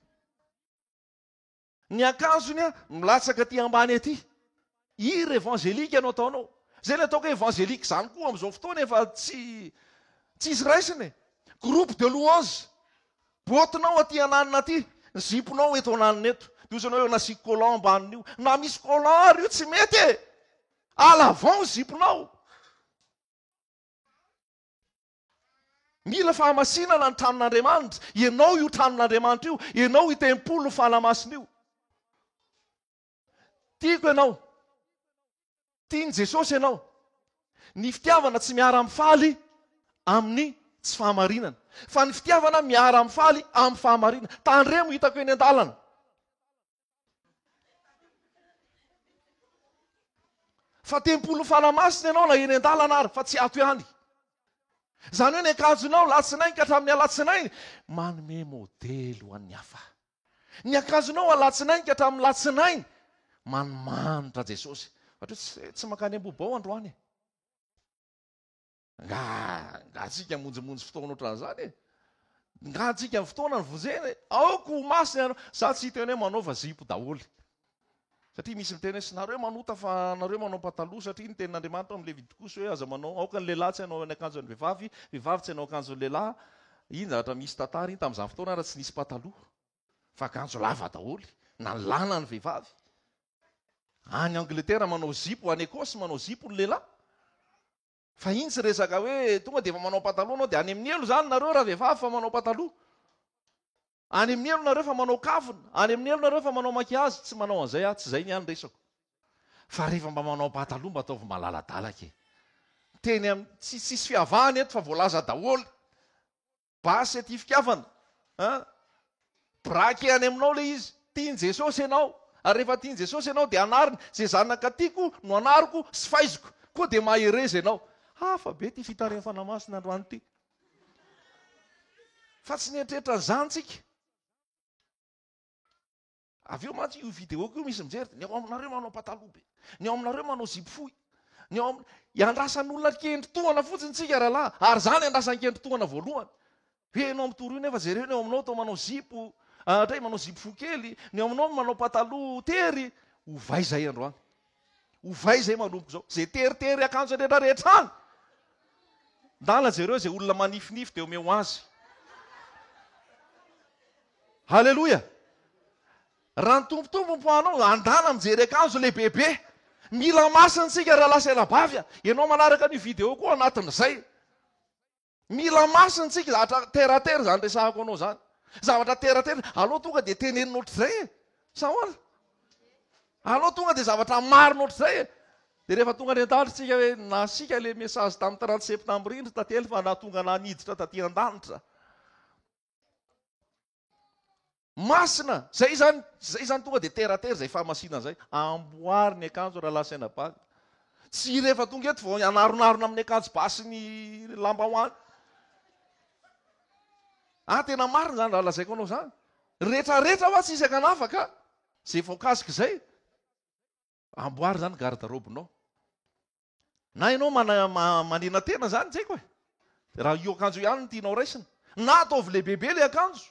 ny akanjony a milatsaka aty ambany aty hira evangelika no ataonao zay le ataoko evangelika zany koa am'izao fotoana efa tsy isy raisiny groupe de louange botinao aty ananina aty ziponao eto ananina eto diosanao eo nasiko colan ambaniny io na misy colan ary io tsy mety alavao ziponao mila fahamasinana ny tranon'Andriamanitra ianao io tranon'Andriamanitra io ianao io tempolo ny fanamasina io tiako ianao tiany Jesosy ianao ny fitiavana tsy miara-mifaly amin'ny tsy fahamarinana fa ny fitiavana miara-mifaly amin'ny fahamarinana tandremo hitako eny an-dalana fa tempolo fanamasina ianao na eny an-dalana ary fa tsy ato ihany zany hoe ny akanjonao alatsinainy ka hatramin'ny alatsinainy manome modely ho an'ny hafa ny akanjonao alatsinainy ka hatramin'ny latsinainy manimanitra Jesosy ohatra tsy makany ambobao androany nga atsika monjimonjy fotoana ohatran'izany nga atsika ny fotoana ny vonjeny aoko ho masina ianao za tsy hita eny hoe manaova zipo daholy satria misy miteny hoe nareo manota fa nareo manao pataloha satria ny tenin'Andriamanitra amin'ny Levitikosy hoe aza manao aoka ny lehilahy tsy hanao ny akanjon'ny vehivavy vehivavy tsy hanao akanjon'ny lehilahy iny zavatra misy tantara iny tamin'izany fotoana raha tsy nisy pataloha fa akanjo lava daholy na ny lahy na ny vehivavy any Angletera manao zipo any Ekosy manao zipo ny lehilahy fa iny tsy resaka hoe tonga de efa manao pataloha anao de any amin'ny elo zany nareo raha vehivavy fa manao pataloha Any amin'ny elo nareo fa manao kavina, any amin'ny elo nareo fa manao makiazy, tsy manao an'izay tsy izay ny any resako. Fa rehefa mba manao pataloha mba ataovy malaladalaka e. Teny tsisy fiavahany eto fa voalaza daholo. Basy aty fitiavana. Braky any aminao le izy. Tiany Jesosy ianao. Ary rehefa tiany Jesosy ianao dia anariny zay zanaka tiako no anariko sy faiziko. Koa dia maherezy ianao. Fa be ty fitaren'ny fanamasina androany ty. Fa tsy nietrehitra an'izany tsika. Avy eo mantsy io videoko io misy mijery. Ny ao aminareo manao pataloha be. Ny ao aminareo manao zipo fohy. Ny ao iandrasan'olona kendri-toana fotsiny tsika rahalahy. Ary zany iandrasan'ny kendri-toana voalohany. Enao mitoro io nefa jereo ny ao aminao tao manao zipo, tray manao zipo fohy kely, ny ao aminao manao pataloha tery. Ovay zay androany. Ovay zay manompo zao. Zay teritery akanjo rehetra rehetra any. Ndala jereo zay olona manifinify dia omeo azy. Halleloja. Raha ny tompotompo mpoanao, andana mijery akanjo lehibebe. Mila masina tsika raha lasa elabavy. Ianao manaraka ny video koa anatin'izay. Mila masina tsika zavatra teratery zany resahako anao zany. Zavatra teratery, alao tonga dia tenenina ohatr'izay e. Sa hoana? Alao tonga dia zavatra marina ohatr'izay e. Dia rehefa tonga ny an-danitra tsika hoe nasika le mesazy tamin'ny 30 septambra iny tately fa natonga naniditra taty an-danitra. Masina, zay zany tonga dia teratery zay fahamasina zay. Amboary ny akanjo raha lasa ena-bavy. Tsy rehefa tonga eto vao anaronarona amin'ny akanjo basy ny lambahoany. Tena marina zany raha lazaiko anao zany. Rehetrarehetra fa tsy isaka anafaka. Zay voakasika zay. Amboary zany garde-robinao. Na ianao manena tena zany tsaiko e. Raha io akanjo ihany no tianao raisina. Na ataovy lehibebe le akanjo.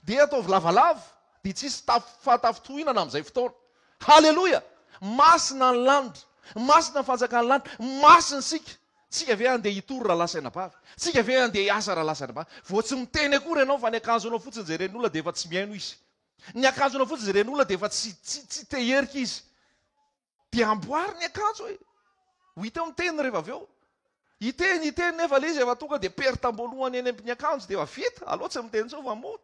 Dia ataovy lavalava. Dia tsisy fatafotohinana amin'izay fotoana. Halleloja. Masina ny lanitra. Masina ny fanjakan'ny lanitra. Masina sika. Tsika ve andeha hitory raha lasa ena-bavy. Tsika ve andeha hiasa raha lasa ena-bavy. Vao tsy miteny akory ianao fa ny akanjonao fotsiny jeren'olona dia efa tsy miaino izy. Ny akanjonao fotsiny jeren'olona dia efa tsy teherika izy. Dia amboary ny akanjo e. Ho hita miteny rehefa avy eo. Hiteny nefa le izy efa tonga dia pertam-boalohany eny amin'ny akanjo dia efa vita. Alao tsy miteny sao fa mody.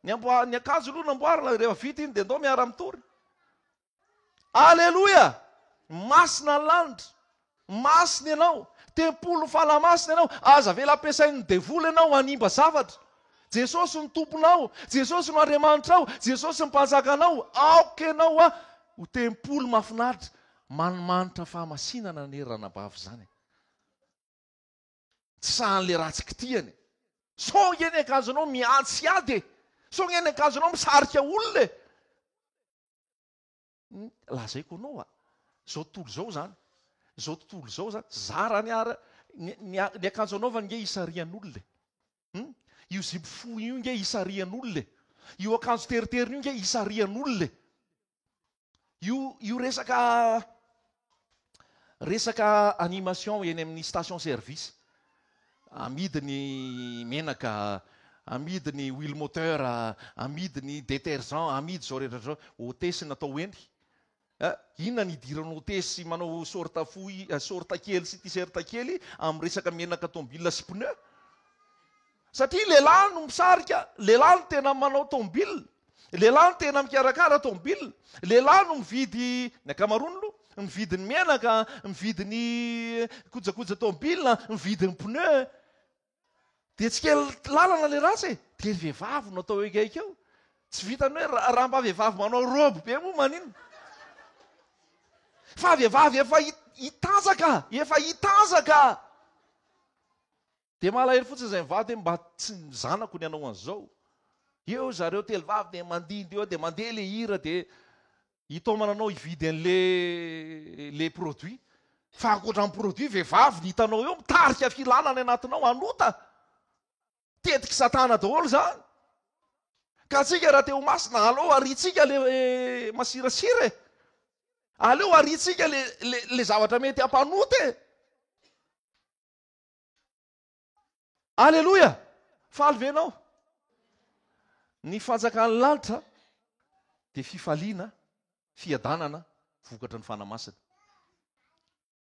Ny akanjo aloha namboarina rehefa vita iny dia andao miara mitory. Alleloja. Masina ny lanitra. Masina ianao. Tempolo falamasina ianao. Aza vela ampiasain'ny devoly ianao hanimba zavatra. Jesosy ny tomponao. Jesosy no Andriamanitrao. Jesosy ny mpanjakanao. Aoka ianao ho tempolo mahafinaritra. Manimanitra fahamasinana ny heranabavy zany. Tsy sahan'le ratsikitiany. So eny akanjonao miantsy ady. So eny akanjonao misarika olona. Lazaiko anao zao tontolo zao zany. Zao tontolo zao zany. Zara ny akanjo anaovany nge isarian'olona. Io zipo fohy io nge isarian'olona. Io akanjo teritery io nge isarian'olona. Io resaka animation eny amin'ny station service. Amidy ny menaka, amidy ny huile moteur, amidy ny détergent, amidy zao rehetra zao. Hôtesy natao eny. Inona ny idiran'ny hôtesy manao sorta fohy, sorta kely sy t-shirt kely amin'ny resaka menaka tomobile sy pneu. Satria lehilahy no misarika, lehilahy no tena manao tomobile, lehilahy no tena mikarakara tomobile, lehilahy no mividy ny akamaroany aloha, mividy ny menaka, mividy ny kojakoja tomobile, mividy ny pneu. Dia tsy kely lalana le ratsy e. Dia vehivavy no atao ekaika eo. Tsy vitany hoe raha mba vehivavy manao robe be moa manino. Fa vehivavy efa hitanjaka. Dia malahelo fotsiny izay mivady hoe mba tsy zanako ny anao an'izao. Eo zareo telivavy dia mandindy eo dia mandeha le hira dia hitaomana anao hividy an'le produit. Fa ankoatra amin'ny produit vehivavy ny hitanao eo mitarika filanana anatinao anota. Tetika satana daholo zany. Ka tsika raha teo masina aleo aritsika le masirasira. Aleo aritsika le zavatra mety hampanota. Alleloja. Faly venao. Ny fanjakan'ny lanitra dia fifaliana, fiadanana, vokatra ny fanamasina.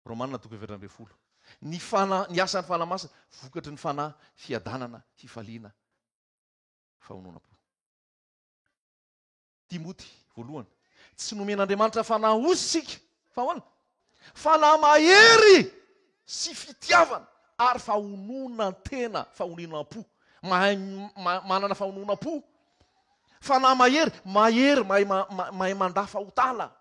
Romanina 12:20. Ny asan'ny fanamasina, vokatry ny fanahy, fiadanana, fifaliana. fahonona-po. Timoty voalohany, tsy nomen'Andriamanitra fanahy ozy sika fa hoana fanahy mahery sy fitiavana ary fahonona tena fahononam-po, mahay manana fahononam-po. Fanahy mahery mahay mandà fahotana.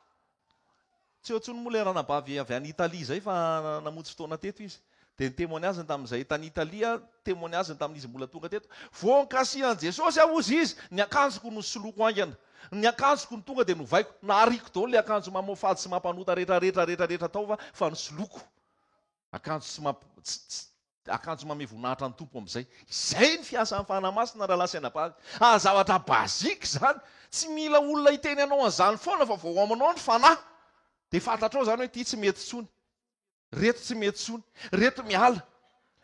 Tsy eo tsony moa le ranabavy avy any Italia zay fa namonjy fotoana teto izy. Dia ny témoignage tamin'izay tany Italia, témoignage tamin'izy mbola tonga teto. Voankasihan Jesosy aho ozy izy, ny akanjoko no soloko aingana. Ny akanjoko ny tonga dia novaiko. Nariko daholo le akanjo mamofady sy mampanota rehetra tao fa nosoloko. Akanjo mamevonahitra ny tompo amin'izay. Izay ny fiasan'ny fanahy-masina raha lasaina-pavy. Zavatra bazika zany. Tsy mila olona hiteny anao an'izany foana fa vao aminao ny fanahy. Dia fantatrao zany hoe ity tsy mety tsony. Reto tsy mety tsony. Reto miala.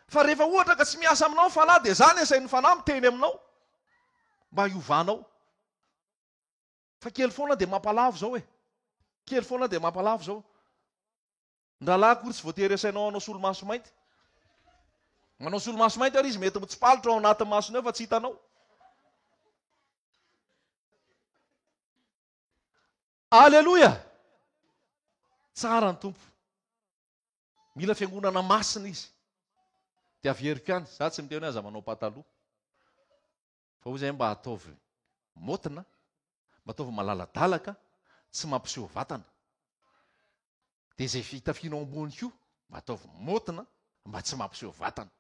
Fa rehefa ohatra ka tsy miasa aminao ny fanahy dia zany asain'ny fanahy miteny aminao. Mba hiovanao. Fa kely foana dia mampalavo zao e. Kely foana dia mampalavo zao. Ndralahy kory tsy voatery asainao anao solomaso mainty. Manao solomaso mainty ary izy mety mitsipalitra ao anatin'ny masony eo fa tsy hitanao. Aleloia! Tsara ny tompo. Mila fiangonana masina izy. Dia averiko ihany, za tsy miteny hoe aza manao pataloha. Fa hoy izay mba ataovy motina, mba ataovy malaladalaka, tsy mampiseho vatana. Dia izay fitafianao ambony koa, mba ataovy motina, mba tsy mampiseho vatana.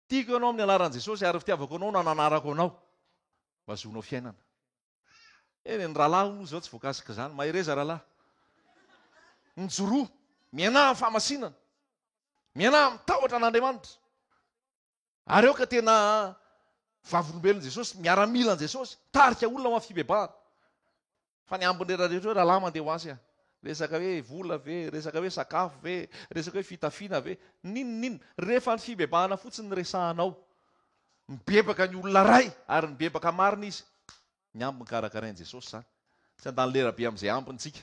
Tiako ianao amin'ny anaran'i Jesosy ary fitiavako anao na nanarako anao. Mba zonao fiainana. Ny rahalahy moa izao tsy voakasika izany, mahereza rahalahy. Mijoroa, mianahy amin'ny famasinana, mianahy amin'ny tahotra an'Andriamanitra. Ary eo ka tena vavolombelon'i Jesosy, miaramila an'i Jesosy, tarika olona amin'ny fibebahana. Fa ny ambiny rehetra hoe rahalahy mandeha ho azy aho. Resaka hoe vola ve, resaka hoe sakafo ve, resaka hoe fitafiana ve, ninona. Rehefa ny fibebahana fotsiny ny resahanao. Mibebaka ny olona ray ary mibebaka marina izy. Ny ambiny karakarain'i Jesosy zany. Tsy andany lera be amin'izay ambintsika.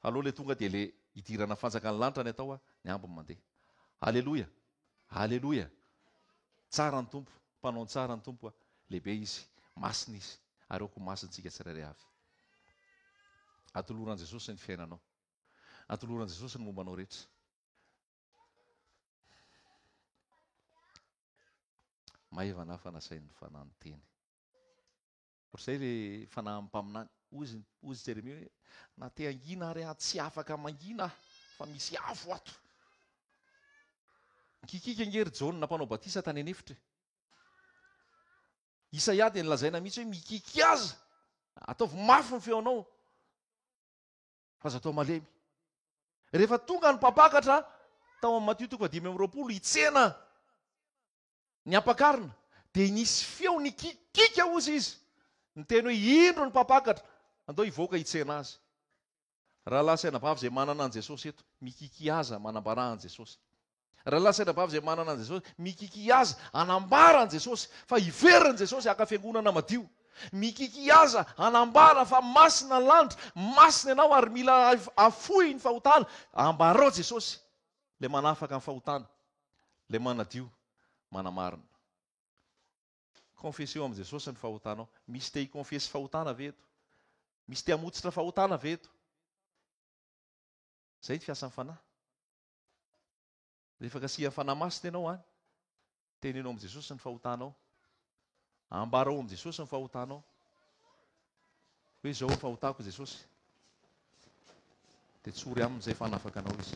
Aloha le tonga dia le idirana fanjakany lanitra ny atao, ny ambiny mandeha. Aleloia. Aleloia. Tsara ny tompo, mpanao tsara ny tompo, lehibe izy, masina izy, ary eo koa masintsika tsirairay avy. Atoloran'i Jesosy ny fiainanao. Atoloran'i Jesosy ny mombanao rehetra. Mahavana fanasain'ny fanahy ny teny. Ohatr'izay le fanahy mpaminany, ozy Jeremia hoe na te hangina ary tsy afaka mangina fa misy afo ato. Mikikika angery Jaune nampanao batisa tany anefitra. Isaia dia nilazaina mihitsy hoe mikiki aza, ataovy mafy ny feonao fa aza atao malemy. Rehefa tonga ny mpapakatra tao amin'ny Matio 5:20 hitsena ny ampakarina dia nisy feo nikikika ozy izy. Ny teny hoe indro ny mpapakatra, andao hivoaka hitsena azy. Rahalahy sainam-bavy izay manana an Jesosy eto, mikiki aza manambara an Jesosy. Rahalahy sainam-bavy izay manana an Jesosy, mikiki aza anambara an Jesosy fa hiveriny Jesosy haka fiangonana madio. Mikiki aza anambara fa masina ny lanitra, masina ianao ary mila afoy ny fahotana. Ambarao Jesosy, le manafaka ny fahotana, le manadio, manamarina. Confesseo amin'i Jesosy ny fahotanao. Misy te hikonfesy fahotana ve eto? Misy te hamotsitra fahotana ve eto? Zay ny fiasan'ny fanahy. Rehefa kasihan'ny fanahy masina ianao any, tenenao amin'i Jesosy ny fahotanao. Ambarao amin'i Jesosy ny fahotanao. Hoe izao ny fahotako Jesosy. Dia tsory amin'izay fanafaka anao izy.